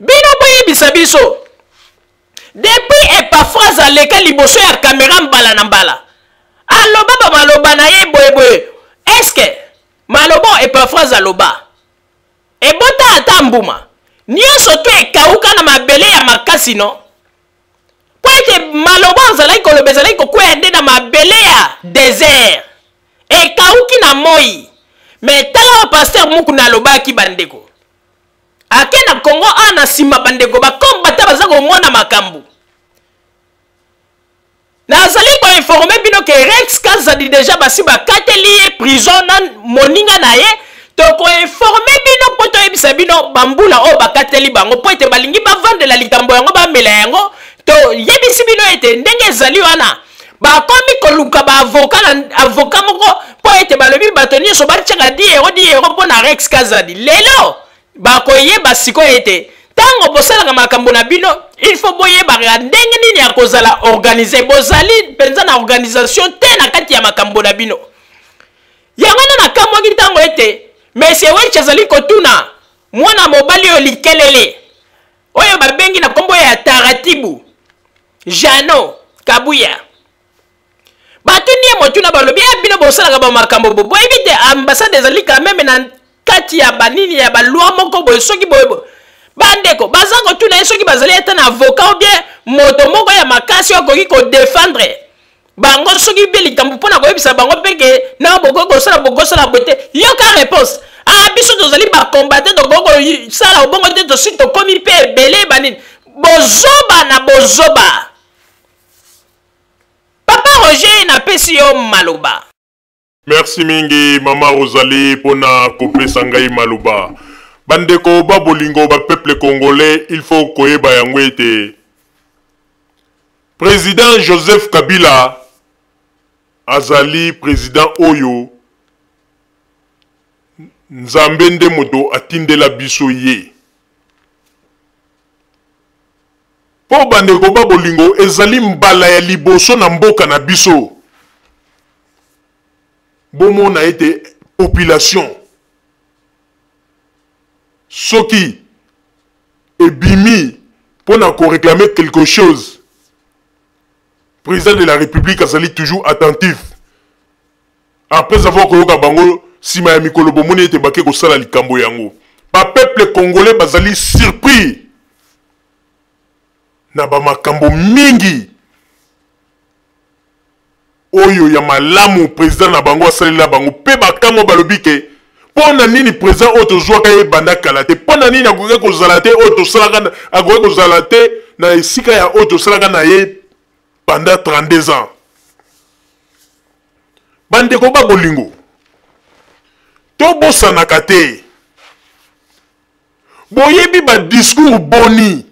bino boyebisa biso depuis Epaphrase aleka liboso ya caméra mbala na mbala aloba bamaloba na ye boyeboye eske maloba Epaphrase aloba ebota ata mbuma nyonso to ekauka na mabele ya makasi no po ete maloba azalaki koloba ezalaki kokwea nde na mabele ya désert ekauki na moi mais tala wa paster muku na alobaki bandeko ake na Congo ana nsima bandeko bakombata baza komona makambo nazali koinforme bino ke Rex Kazadi deja basi bakateli ye prison na moninga na ye tokoinforme bino mpo toyebisa bino bambula oyo bakateli bango mpo ete balingi bavandela likambo yango bamela yango toyebisi bino ete ndenge ezali wana bakomi koluka baavoka moko mpo ete balobi bato nyonso batiaka 10 euro mpo na Rex Kazadi lelo bakoyeba sikoyo ete ntango bosalaka makambo na bino il faut boyebaka ndenge nini ya kozala organise bozali mpenza na organisation te na kati ya makambo na bino yango na nakamwaki ntango ete Monsieur Welch azali kotuna mwana mobali oyo likelele oyo babengi na kombo ya Taratibu Jano Kabuya batuni ye motuna balobi ya bino bosalaka bamakambo boyebi te ambassade ezali quand même na kati ya banini ya balwa moko boye soki boye bandeko baza kotuna ye soki bazali ata na avocat ou bien moto moko ya makasi oyo akoki kodefendre bango soki be likambo mpona koyebisa bango peke na bokosala bote yoka réponse biso tozali bakombate tokokosala obongo te tosi tokomi mpe ebele banini bozoba na bozoba papa Roger napesi yo maloba. Merci mingi mama Rosalie pona kopesa ngai maloba. Bandeko ba bolingo ba peuple congolais, il faut koyeba yango ete Président Joseph Kabila azali président oyo Nzambe nde moto atindela biso ye. Po bandeko ba bolingo ezali mbala ya liboso na mboka na biso. Bomo na ete population soki ebimi pona ko réclamer quelque chose. Président de la République azali toujours attentif. Après avoir koyoka bango sima ya mikolo bomoni ete bake ko sala likambo yango. Ba peuple congolais bazali surpris na ba makambo mingi oyo ya malamu président na bango asalela bango pe bakango balobi ke pona nini président oto zwaka ye banda kalate pona nini akoke kozala te oto salaka akoke kozala te na esika ya oto salaka na ye pendant 32 ans. Bandeko ba bolingo to bosanaka te boyebi ba discours boni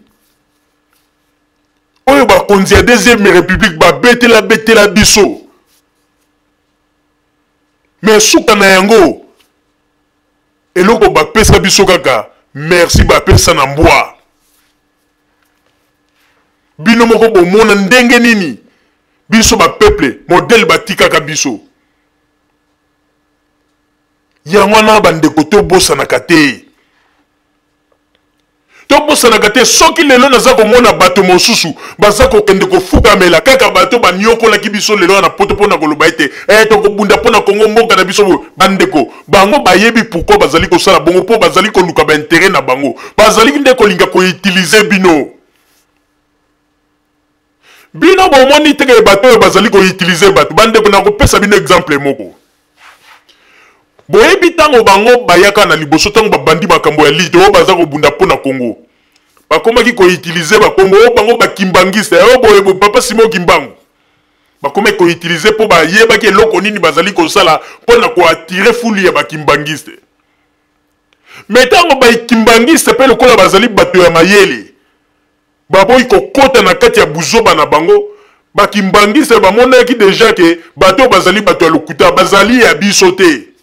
oyo bakonzi ya deuxième république babetela biso mais suka na yango eloko bapesa biso kaka merci bapesa na mbwa bino moko bomona ndenge nini biso peuple modèle batikaka biso yango wana bandeko tobosanaka te tobosanaka te soki lelo naza komona bato mosusu baza kokende kofukamela kaka bato banyokolaki biso lelo na poto mpona koloba ete tokobunda mpona kongo mboka na biso bandeko bango bayebi pourkoi bazali kosala bongo mpo bazali koluka baintere na bango bazali nde kolinga koutilize bino bino bomoni teke bato oyo bazali koutilize bato bandeko na kopesa bino exemple moko boyebi ntango bango bayaka na liboso ntango babandi makambo ya lite oyo baza kobunda mpona kongo bakomaki koutilize bakombo oyo bango bakimbangiste oyo boye papa Simon Kimbangu bakomaki koutilize mpo bayebaki eloko nini bazali kosala mpona koatire fuli ya bakimbangiste me ntango bakimbangiste mpe lokola bazali bato ya mayele baboyi kokota na kati ya buzoba na bango bakimbangiste bamonaki deja ke bato bazali bato ya lokuta bazali ya biso te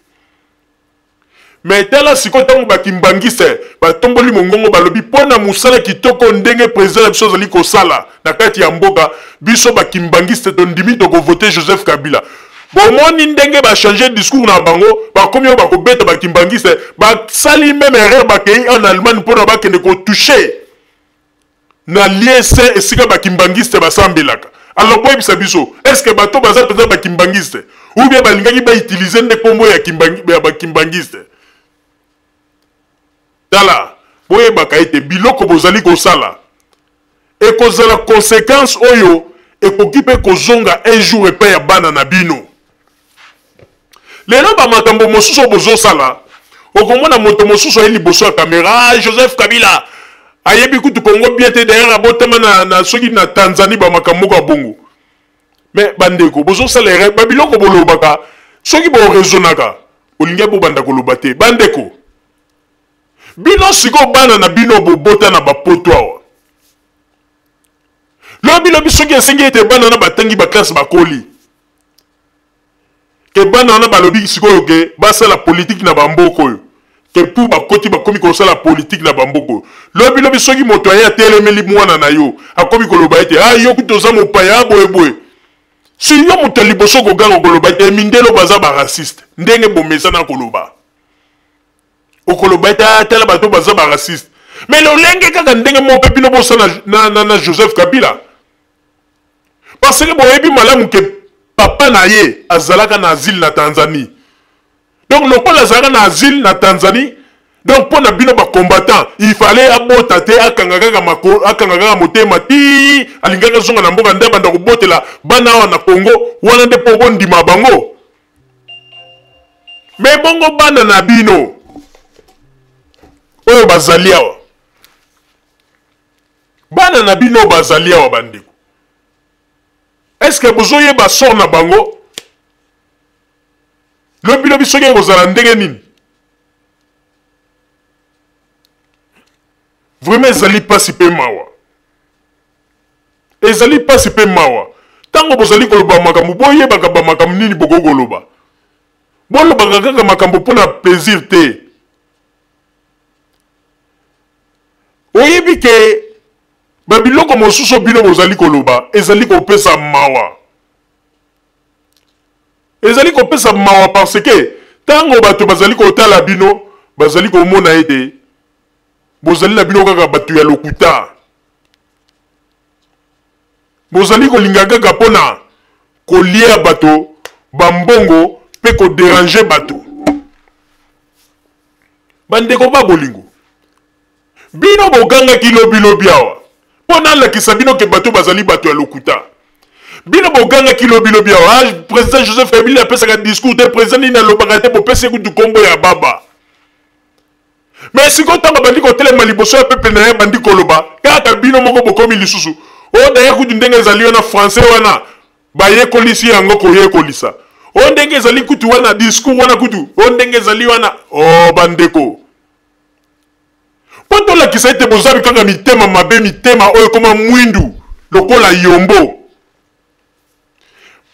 mais tala siko tango bakimbangiste batomboli mongongo balobi pona musala kitoko ndenge président biso zali kosala na kati ya mboka biso bakimbangiste tondimi tokovote Joseph Kabila bomoni ndenge changer discours na bango bakomi oyo bakobeta bakimbangiste basali même erreur bakei en Allemagne mpona bakende kotouche na liese esika bakimbangiste basambelaka alors boyebisa biso est-ce que bato baza mpenza bakimbangiste ou bien balingaki bautilize nde kombo ya bakimbangiste tala boyebaka ete biloko bozali kosala ekozala conséquence oyo ekoki mpe kozonga un jour epai ya bana na bino lelo bamakambo mosusu bozosala okomona moto mosusu aye liboso ya kamera Joseph Kabila ayebi kutu kongo bien te derrière abotama na soki na Tanzanie bamakambo moko ya bongo mais bandeko bozosala erreur babiloko bolobaka soki boraisonnaka olingi bobanda koloba te bandeko bino siko bana na bino bobota na bapoto awa lobi soki esengi ete bana na batangi baklase bakoli ke bana wana balobi sikoyo ke basala politique na bamboka oyo ke pour bakoti bakomi kosala politique na bamboka oyo lobi soki moto aye atelemeli mwana na yo akomi koloba ete yo kuti oza mopaya boyeboye si yo moto liboso koganga koloba ete mindelo baza baraciste ndenge bomesana koloba okoloba ete tala bato baza baraciste mais lolenge kaka ndenge mope bino bosala na Joseph Kabila parce que boyebi malamu ke papa na ye azalaka na asile na Tanzanie donc lokola azalaka na asile na Tanzanie donc pour na bino combattant il fallait abota te akanga kaka motema ti alingaka zonga na mboka ndeba ndako botela bana wana Congo wana nde po bondima bango mais bongo bana na bino oyo bazali awa bana na bino bazali awa bandeko est-ce que bozoyeba sort na bango lobi soki ekozala ndenge nini vraiment ezali pasi mpe mawa ezali pasi mpe mawa ntango bozali koloba makambo boyebaka bamakambo nini bokokoloba bolobaka kaka makambo mpona plaisir te oyebi ke babiloko mosusu bino bozali koloba ezali kopesa mawa ezali kopesa mawa parce que tango bato bazali kotala bino bazali komona ete bozali na bino kaka bato ya lokuta bozali kolinga kaka mpona kolia bato bambongo mpe koderange bato bandeko ba bolingo bino bogangaki lobi awa mpo nalakisa bino ke bato bazali bato ya lokuta bino bogangaki lobi awa président Joseph Kabila apesaka discours te président nini alobaka te bopesi kutu kombo ya baba mais siko ntango bandi kotelema liboso ya pepe na ye bandi koloba kaka bino moko bokomi lisusu oyo daya kutu ndenge ezali wana français wana bayekolisi yango koyekolisa oyo ndenge ezali kutu wana discours wana kutu oyo ndenge ezali wana bandeko po tolakisa ete bozabi kaka mitema mabe mitema oyo koma mwindu lokola yombo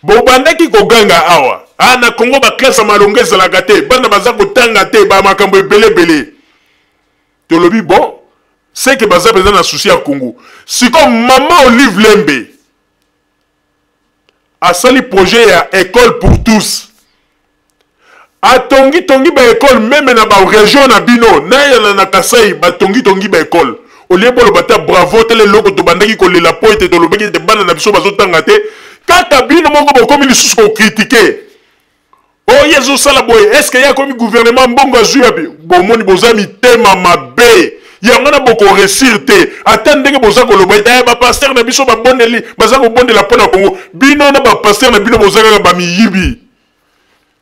bobandaki koganga awa na Congo baklase malongo ezalaka te bana baza kotanga te bamakambo ebelebele tolobi bon c'est que baza président na souci à Congo si comme maman Olive Lembe a sali projet ya école pour tous a tongi ba école même na ba région na bino na Kasai ba tongi ba école au lieu bolo bata bravo tele loko to bandaki ko lela po ete to lobeki te bana na biso bazotanga te kaka bino moko bokomi lisusu ko critiquer oh yezo sala boy est-ce que ya komi gouvernement mbongo azuya bi bomoni bozami tema mabe yango na boko réussir te attendenge boza ko loba ta ba pasteur na biso ba bondeli baza ko bondela pona Congo bino na ba pasteur na bino bozaka ba miyibi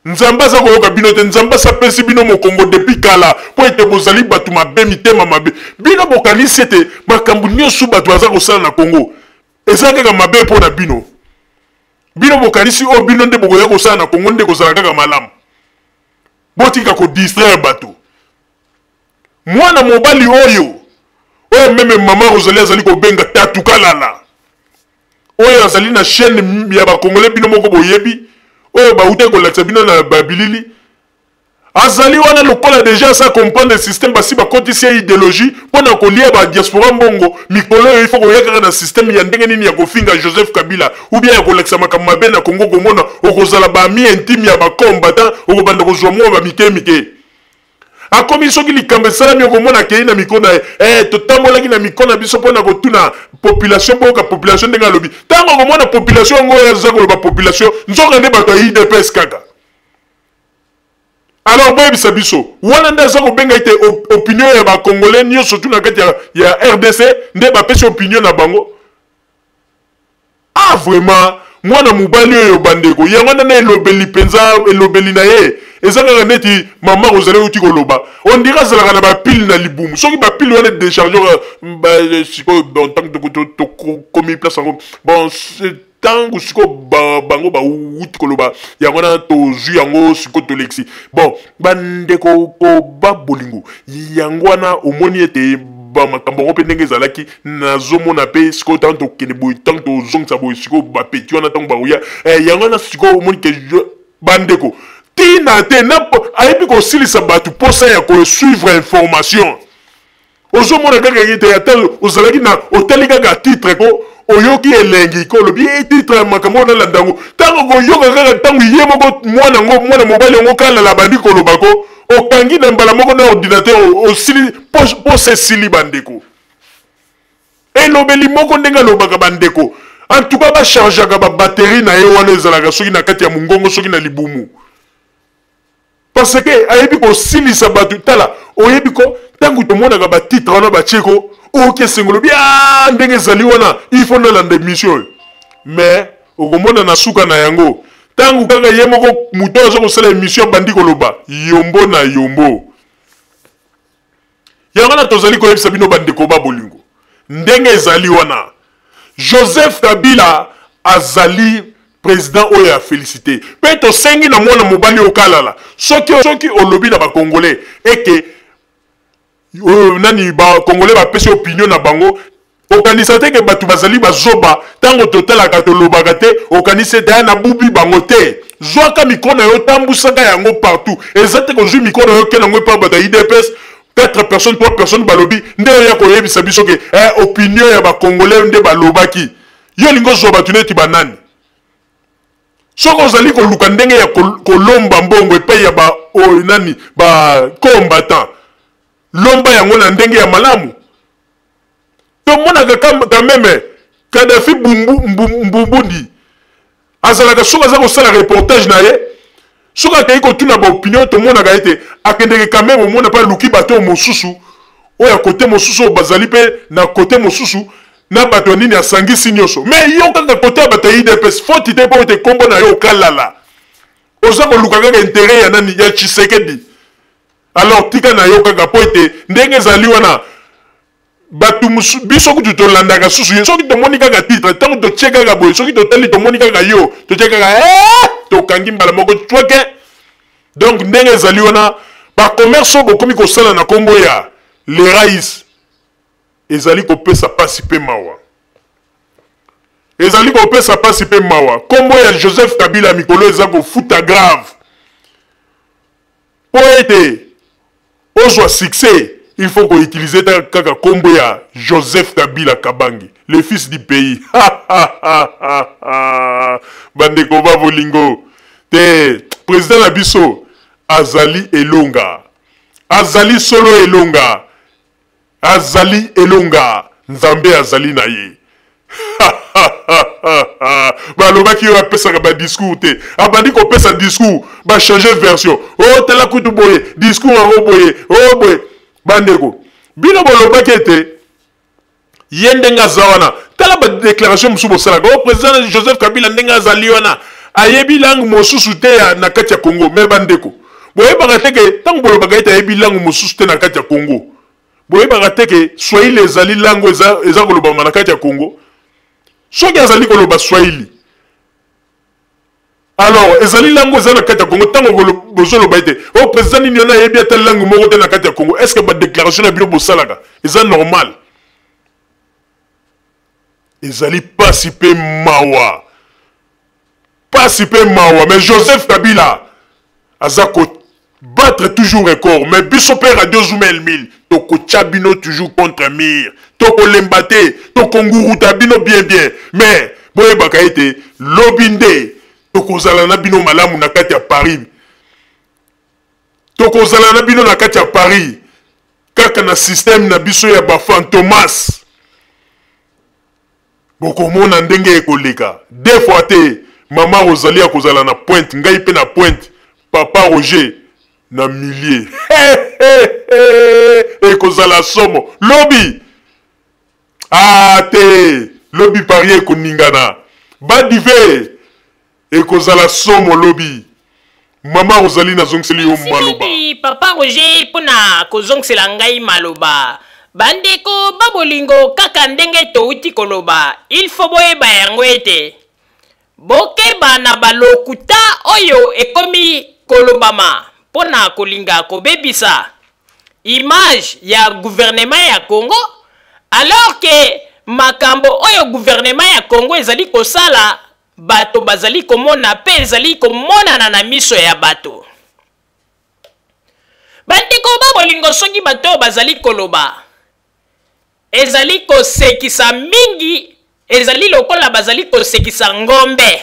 nzamba za ko bino te nzamba sa pesi bino mo Congo depuis kala po ete bozali batu mabe mitema mabe bino bokanisi ete makambu nyonso batu baza ko sala na Congo ezaka kaka mabe po na bino bino bokanisi o bino nde bokoya ko sala na Congo nde ko sala kaka malamu botika ko distraire batu mwana mobali oyo meme mama Rosalie azali ko benga tatu kalala oyo azali na chaîne ya ba Congolais bino moko boyebi oyo baute ko laksa bino na babilili azali wana lokola déjà ça comprendre le système basi ba kotisi idéologie pona ko lia ba diaspora mbongo mikolo il faut ko yaka na système ya ndenge nini ya ko finga Joseph Kabila ou bien ya ko laksa makama be na Congo komona okozala ba mi intime ya ba combattant okobanda ko zwa mo ba mike a komi soki likambe sala mi okomona ke na mikona totambolaki na mikona biso pona ko tuna population boka population ndenga lobi tango okomona population ngo ya zako ba population nzoka nde bato IDPS kaka alors boye bisabiso wana nde zako benga ite opinion ya ba congolais nyo surtout na kati ya RDC nde ba pesi opinion na bango ah vraiment mwana mobali oyo bandeko yango na elobeli penza elobeli na ye ezaka neti mama Rosalie uti koloba on dira zalaka na ba pile na libumu soki ba pile wana déchargeur ba siko bon tant to komi place en bon tango siko bango ba uti koloba yango na to ju yango siko to lexi bon bandeko ko ba bolingo yango na omoni ete ba makambo ngo pendenge ezalaki nazomona pe siko tanto kene boy tanto zongsa boy siko ba peti wana tango ba uya yango na siko omoni ke bandeko tina te na ayebi ko silisa batu posa ya ko suivre information ozomona kaka yete ya tel ozalaki na hôtel kaka titre ko oyoki elengi ko lobi titre makambo na landango tango ko yoka kaka tango yemo ko mwana mobali ngo kala la bandi ko lobako okangi na mbala moko na ordinateur osili pose sili bandeko elobeli moko ndenga lobaka bandeko en tout cas ba charger ka ba batterie na ye wana ezalaka soki na kati ya mungongo soki na libumu parce que ayebi ko silisa batu tala oyebi ko tangu tomonaka ba titre wana ba cheko oke sengolo bia ndenge zali wana il faut na lande mission mais okomona na suka na yango tangu kaka ye moko muto azo ko sala émission bandi koloba yombo na yombo yango na tozali ko yebisa bino bandeko ba bolingo ndenge ezali wana Joseph Kabila azali président oyo a félicité pe to sengi na mwana mobali okalala soki olobi na ba congolais eke nani ba congolais ba pesi opinion na bango okanisa te ke batu bazali bazoba tango totalaka tolobaka te okanisa te na bubi bango te zwaka mikona yo tambusaka yango partout ezate ko zwi mikona yo ke nango pa bata IDPS 4 personnes 3 personnes balobi nde ya ko yebisa biso ke opinion ya ba congolais nde balobaki yo lingo zoba tuneti banani soko ozali koluka ndenge ya kolomba mbongo epai ya ba nani ba combattant lomba yango na ndenge ya malamu tomonaka quand même Kadhafi Mbumbundi azalaka soki aza kosala reportage na ye soki akei kotuna ba opinion tomonaka ete akendeke quand même omona pa luki bato mosusu oyo kote mosusu oyo bazali mpe na kote mosusu na bato nini asangisi nyonso mais yo kaka kote ya bato ya IDPS foti te mpo ete kombo na yo okalala oza koluka kaka intere ya nani ya Tshisekedi alors tika na yo kaka mpo ete ndenge ezali wana bato biso kutu tolandaka susu soki tomoni kaka titre ntango totie kaka boye soki totali tomoni kaka yo totie kaka tokangi mbala moko tweke donc ndenge ezali wana bacommerce oyo bokomi kosala na kombo ya le rais ezali kopesa pasi pe mawa ezali kopesa pasi pe mawa kombo ya Joseph Kabila mikolo eza kofuta grave po ete ozwa succès il faut qu'on utilise kaka kombo ya Joseph Kabila Kabangi, le fils du pays. Bandeko ba bolingo. Te président Nabiso Azali Elonga. Azali solo Elonga. Azali Elonga. Nzambe Azali na ye. Balobaki yo apesaka ba discours te. Abandi ko pesa discours, ba changer version. Oh tela kutu boye, discours en boye. Oh boye. Bandeko. Bino bolobaki ete yende nga zawana. Tala ba déclaration musubo sala. Oh président Joseph Kabila ndenga azali wana. Ayebi langue mosusu te na kati ya Congo. Mais bandeko. Boye bagateke tango bolobaka ete ayebi langue mosusu te na kati ya Congo. Boye bagateke Swahili ezali langue eza koloba na kati ya Congo. Soki azali koloba Swahili. Alors, ezali langue eza na kati ya Congo tango bozoloba ete oh président nini na yebi ata langue moko te na kati ya Congo. Est-ce que ba déclaration na bino bosalaka eza normal? Ezali pasi pe mawa. Pasi pe mawa, mais Joseph Kabila azako battre toujours record, mais biso pe radio Zoumel 1000 toko chabino toujours contre mire. Toko lembate, toko nguruta bino bien bien, mais boye baka ete lobinde toko zalana bino malamu na kati ya Paris. Toko zalana bino na kati ya Paris. Kaka na système na biso ya ba fantomas. Boko mona ndenge ekoleka. Deux fois te Maman Rosalie a kozala na pointe, ngai pe na pointe. Papa Roger na millier. Et kozala somo. Lobby. Ah te. Lobby parier koningana. Badive. Et kozala somo lobby. Maman Rosalie na zongseli yo maloba. Papa Roger pona kozongela ngai maloba. Bandeko babolingo kaka ndenge touti koloba. Il faut boyeba yango ete. Bokeba na balokuta oyo ekomi kolobama pona kolinga kobebisa image ya gouvernement ya Congo, alors que makambo oyo gouvernement ya Congo ezali kosala bato bazali komona pe ezali komona na miso ya bato. Bandeko babolingo soki bato bazali koloba ezali kosekisa mingi. Ezali lokola bazali kosekisa ngombe.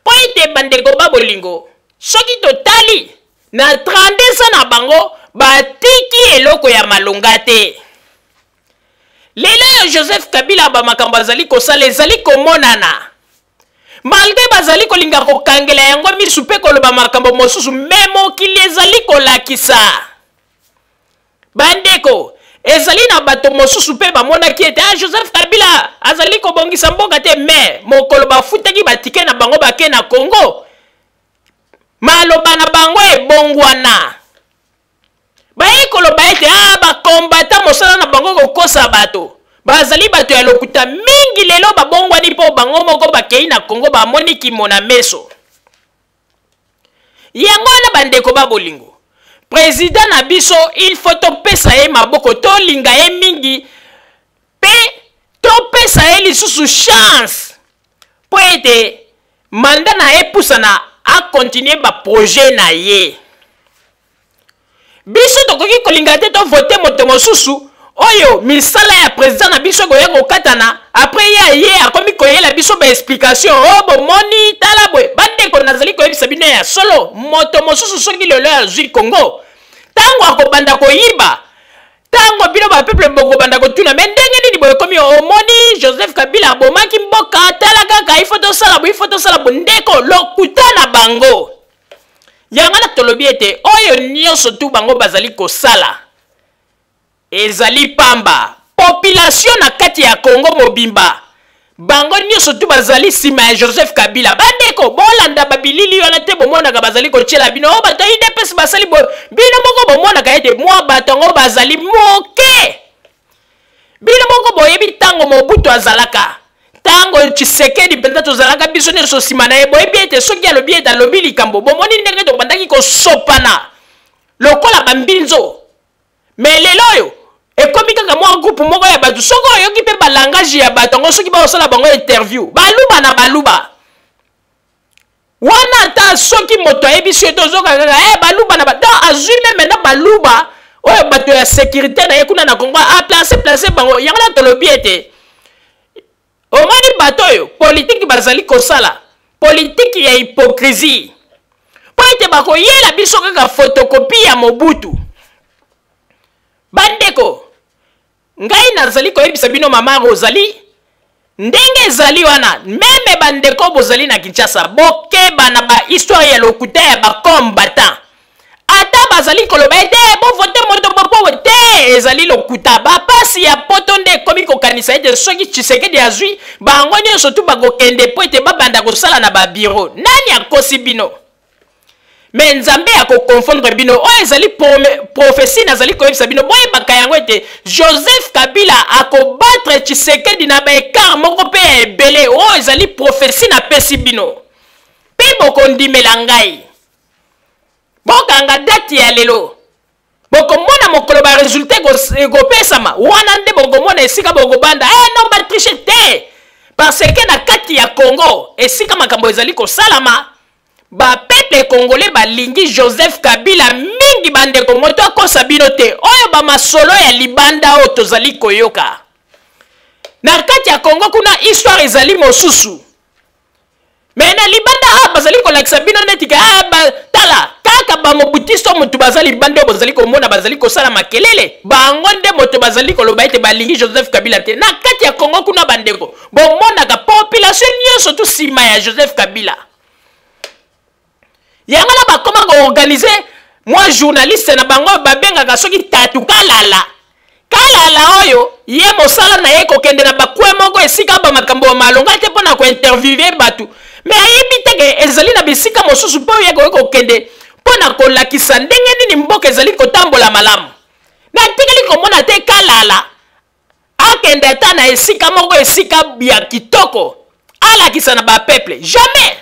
Po ete bandeko babolingo soki totali na 30 ans na bango batiki eloko ya malonga te. Lelo Joseph Kabila ba makambo azali kosala ezali komonana. Malgré bazali kolinga kokangela yango misu pe koloba makambo mosusu memo kili ezali kolakisa. Bandeko ezali na bato mosusu pe bamona ki ete Joseph Kabila azali kobongisa mboka te, mais mokolo bafutaki batike na bango bake na Congo maloba na bango ebongwana baye koloba ete bakombata mosala na bango kokosa bato bazali bato ya lokuta mingi lelo babongwani po bango moko bakei na Congo bamoni kimona meso yango na bandeko babolingo. Président Nabiso, il faut topesa ye maboko to linga ye mingi pe topesa ye lisusu chance po ete manda na ye pusana a continuer ba projet na ye. Biso tokoki kolinga te to voter moto mosusu oyo misala ya président Nabiso goya kokatana après ye akomi koyela biso ba explication bomoni tala boy bande ko nazali ko yebisa bino ya solo moto mosusu soki lelo ya zwi Congo tango akobanda koyiba tango bino ba peuple bongo banda kotuna mais ndenge nini boy komi omoni Joseph Kabila bomaki mboka tala kaka ifoto sala ndeko lokuta na bango yanga na tolobi ete oyo nyonso tu bango bazali kosala ezali pamba population na kati ya Congo mobimba bango nyonso tu bazali sima ya Joseph Kabila bandeko bolanda babilili wana te bomona ka bazali kochela bino bato IDPS basali bino moko bomona ka ete mwa batongo bazali moke bino moko boyebi tango Mobutu azalaka tango Tshisekedi penza tozalaka biso nyonso sima na ye boyebi ete soki alobi ete alobi likambo bomoni ndenge tobandaki kosopana lokola bambinzo mais lelo oyo ekomi kaka mwa groupe moko ya bato soko oyoki pe balangage ya bato ngo soki baosala bango interview baluba na baluba wana ta soki moto ayebi sio tozoka kaka baluba na bato azwi meme na baluba oyo bato ya sécurité na ye kuna na Congo a place bango yango na tolobi ete omoni bato oyo politique bazali kosala politique ya hypocrisie po ete bakoyela biso kaka photocopie ya Mobutu. Bandeko ngai nazali koyebisa bino mama Rosalie ndenge ezali wana meme bandeko bozali na Kinshasa bokeba na ba histoire ya lokuta ya ba combattant ata bazali koloba ete bo vote moto bopo te ezali lokuta ba pasi ya poto nde komi kokanisa ete soki Tshisekedi azwi bango nyonso tu bakokende po ete babanda kosala na ba bureau nani akosi bino. Mais Nzambe a confondre bino o ezali prophétie nazali koyebisa bino boyebaka yango ete Joseph Kabila a combattre Tshisekedi na ba écart moko pe ebele o ezali prophétie na pesi bino pe bokondimela ngai bokanga date ya lelo bokomona mokolo ba résultat ekopesama wana nde bokomona esika bokobanda non ba tricher te parce que na kati ya Congo esika makambo ezali kosalama ba peuple congolais balingi Joseph Kabila mingi bandeko moto akosa bino te oyo ba masolo ya libanda o tozali koyoka na kati ya Congo kuna histoire ezali mosusu mais na libanda bazali kolakisa bino netika tala kaka ba mobutisto moto bazali libanda bazali komona bazali kosala makelele bango nde moto bazali koloba ete balingi Joseph Kabila te na kati ya Congo kuna bandeko bomonaka population nyonso tu sima ya Joseph Kabila. Yango na bakoma ko organiser moi journaliste na bango babengaka soki tatu kalala oyo ye mosala na ye kokende na bakwe moko esika ba makambo malonga te pona ko interviewer batu mais ayebi teke ezali na bisika mosusu po ye kokende pona kolakisa ndenge nini mboka ezali kotambola malamu na tikeli komona te kalala akende ata na esika moko esika ya kitoko alakisa na ba peuple jamais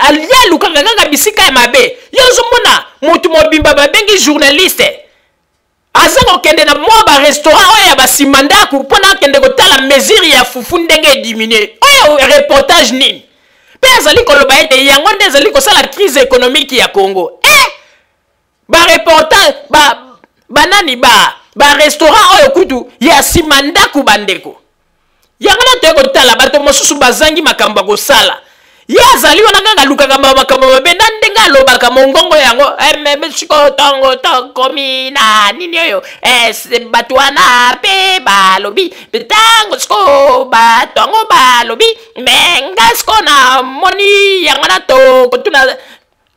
alia lukanga kaka bisika ya mabe yozo mona mutu mobimba babengi journaliste aza kokende na mwa ba restaurant oyo ya basimandaku mpona akende kotala mesure ya fufu ndenge diminue oyo reportage nini pe azali koloba ete yango nde ezali kosala crise économique ya Congo ba reportage banani ba restaurant oyo kutu ya simandaku bandeko yango na toye kotala bato mosusu bazangi makambo kosala ya zali wana kaka lukaka makambo mabe na ndenge alobaka mongongo yango siko tongo tokomi na nini oyo bato wana pe balobi tango siko batongo balobi me nga siko na moni yango na tokotuna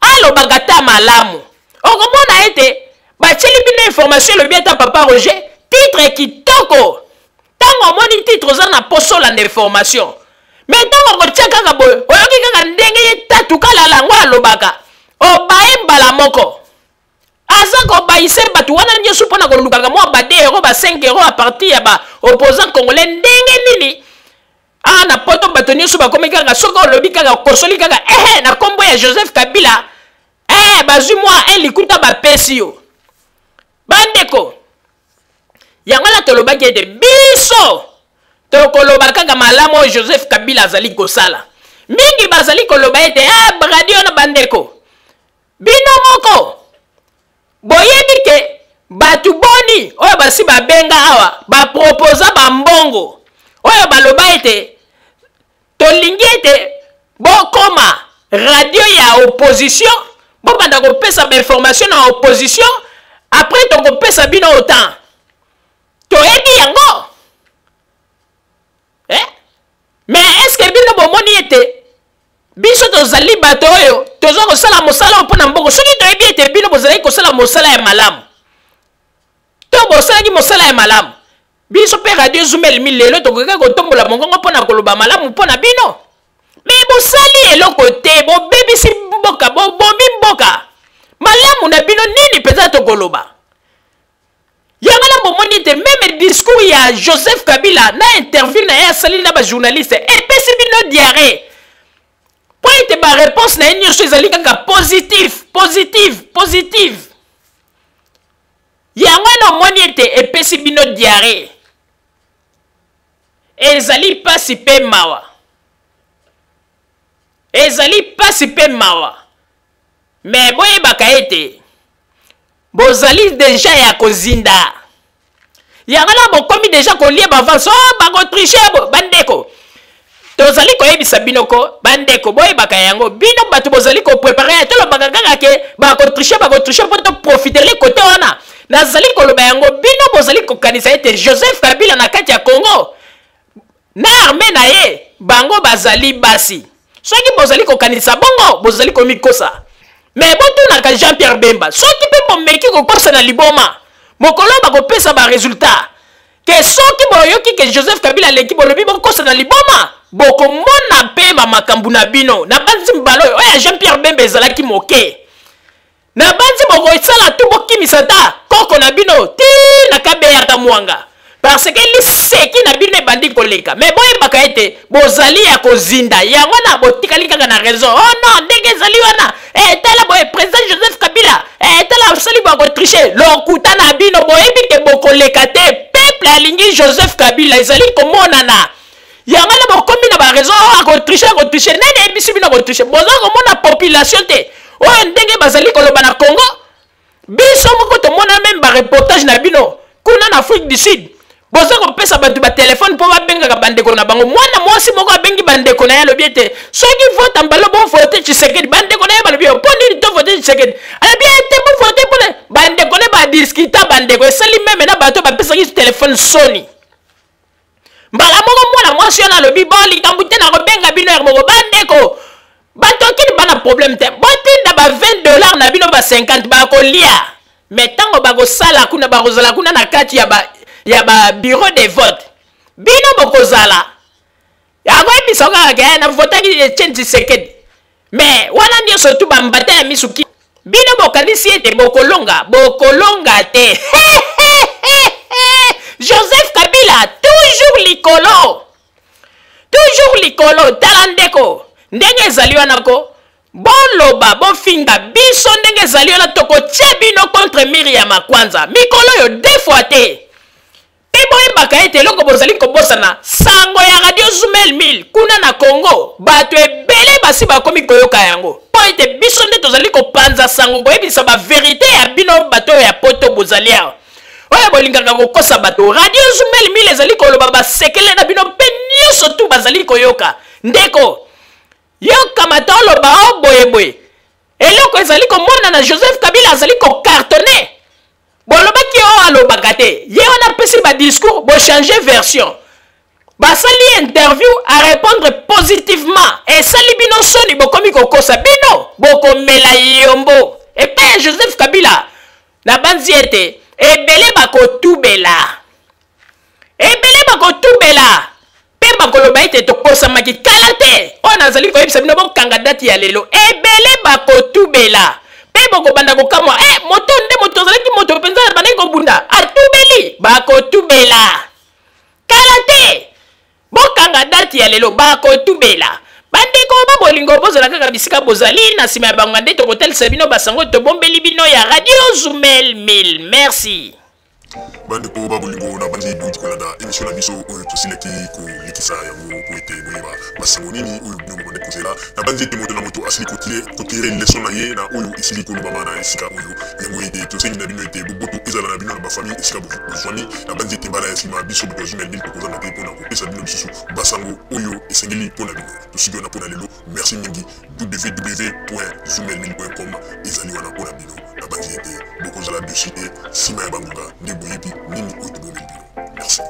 alobaka ta malamu okomona ete batieli bino information elobi ata papa Roger titre kitoko tango moni titre oza na posola na information mais tango kotia kaka boye oyoki kaka ndenge ye tatu kalala ngo alobaka obaye mbala moko aza kobayise bato wana nyonso mpona kolukaka mwa ba 2 euros ba 5 euros a partir ya ba opposant congolais ndenge nini na poto bato nyonso bakomi kaka soki olobi kaka kosoli kaka na kombo ya Joseph Kabila bazwi mwa likuta bapesi yo bandeko yango na tolobaki ete biso tokoloba kaka malamu oyo Joseph Kabila azali kosala mingi bazali koloba ete radio na bandeko bino moko boyebi ke batu boni oyo basi babenga awa baproposa bambongo oyo baloba ete tolingi ete bokoma radio ya opposition bobanda kopesa bainformation na opposition après tokopesa bino autant toyebi yango mais est-ce que bino bomoni ete biso tozali bato oyo toza kosala mosala mpona mbongo soki toyebi ete bino bozalaki kosala mosala ya malamu to bosalaki mosala ya malamu biso mpe radio Zoom elimi lelo tokokaki kotombola mongongo mpona koloba malamu mpona bino mais bosali eloko te bobebisi mboka bobomi mboka malamu na bino nini mpenza tokoloba yango na bomoni ete meme discours ya Joseph Kabila na interview na ye asali na bajournaliste epesi bino diarrhée po ete baréponse na ye nyonso ezali kaka positive yango na omoni ete epesi bino diarrhée ezali pasi mpe mawa me boyebaka ete bozali déjà ya kozinda yangala bokomi déjà kolia bavance bako tricher bandeko tozali koyebisa bino ko bandeko boyebaka yango bino bato bozali ko préparer tolobaka kaka ke bako tricher po to profiter le côté wana nazali koloba yango bino bozali kokanisa ete Joseph Kabila na kati ya Congo na armée na ye bango bazali basi soki bozali kokanisa bongo bozali komikosa mais botunaka Jean-Pierre Bemba soki mpe bomeki kokosa na liboma mokolo bakopesa ba résultat ke soki boyoki ke Joseph Kabila leki bolobi bokosa na liboma bokomona mpe bamakambu na bino na banzi mbala oyo Jean-Pierre Bemba ezalaki moke na banzi bokosala tu bokimisa ta koko na bino ti na kabeyaka mwanga parce que liseki na bino ebandi koleka mais boyebaka ete bozali ya kozinda yango na botikali kaka na raison oh non ndenge ezali wana tala boye président Joseph Kabila tala osali bakotriche lokuta na bino boyebi ke bokoleka te peuple alingi Joseph Kabila ezali komonana yango na bokomi na baraison akotriche nene ebisi bino akotriche boza komona population te oyo ndenge bazali koloba na Congo biso moko tomona même bareportage na bino kuna na Afrique du Sud boza kopesa bato ba téléphone po babengaka bandeko na bango mwana mwasi moko abengi bandeko na ye alobi ete soki vote mbalo bo vote Tshisekedi bandeko na ye balobi poni to vote Tshisekedi alobi ete bo vote pone bandeko ne ba discuta bandeko esali meme na bato bapesaki téléphone soni mbala moko mwana mwasi wana alobi bo likambo te na kobenga bino ya moko bandeko batokini bana problème te botinda ba $20 na bino ba 50 bakolia mais tango bakosala kuna bakozala kuna na kati ya ba bureau de vote bino bokozala yango ebisa kaka na votaki Etienne Tshisekedi mais wana ndio surtout bambata ya misuki bino bokanisi ete bokolonga te Joseph Kabila toujours likolo tala ndeko ndenge ezali wana ko boloba bofinga biso ndenge ezali wana tokotia bino contre Miriam Makwanza mikolo yo deux fois te boyebaka ete eloko bozali kobosana sango ya radio Zumel 1000 kuna na Congo bato ebele basi bakomi koyoka yango po ete biso nde tozali kopanza sango koyebisa ba vérité ya bino bato ya poto bozali awa oyo bolingaka kokosa bato radio Zumel 1000 ezali koloba basekele na bino mpe nyonso tu bazali koyoka ndeko yoka matoloba o boyeboye eloko ezali komona na Joseph Kabila azali kokartone bolobaki o alobaka te ye wana apesi badiscours bochange version basali interview a répondre positivement esali bino soni bokomi kokosa bino bokomela yombo epe Joseph Kabila na banzi ete ebele bakotubela pe bakoloba ete tokosamaki kala te oyo nazali koyebisa bino bokanga date ya lelo ebele bakotubela pe bokobanda kokamwa moto nde moto azalaki moto mpenza na bandenge kobunda atubeli bakotubela kala te bokanga date ya lelo bakotubela bandeko babolingo bozala kaka bisika bozali na nsima ya bango nde tokotalisa bino basango tobombeli bino ya radio Zumel 1000 merci bandeko babolingo na bandi duti kolanda émission na biso oyo tosilaki kolikisa yango po ete boyeba basango nini oyo bino bobande kozela na bandi ete moto na moto asili kotire leson na ye na oyo esili kolobama na esika oyo yango ete tosengi na bino ete boboto ezala na bino na bafamille esika bozwani na bandi ete mbala ya nsima biso boto Zumel 1000 tokozanga te mpona kopesa bino lisusu basango oyo esengeli mpona bino tosiki wana mpona lelo merci mingi www.zumel1000.com ezali wana mpona bino na bandi ete bokozala dessus te nsima ya bangonga nde boyebi nini oyo tobomeli bino merci.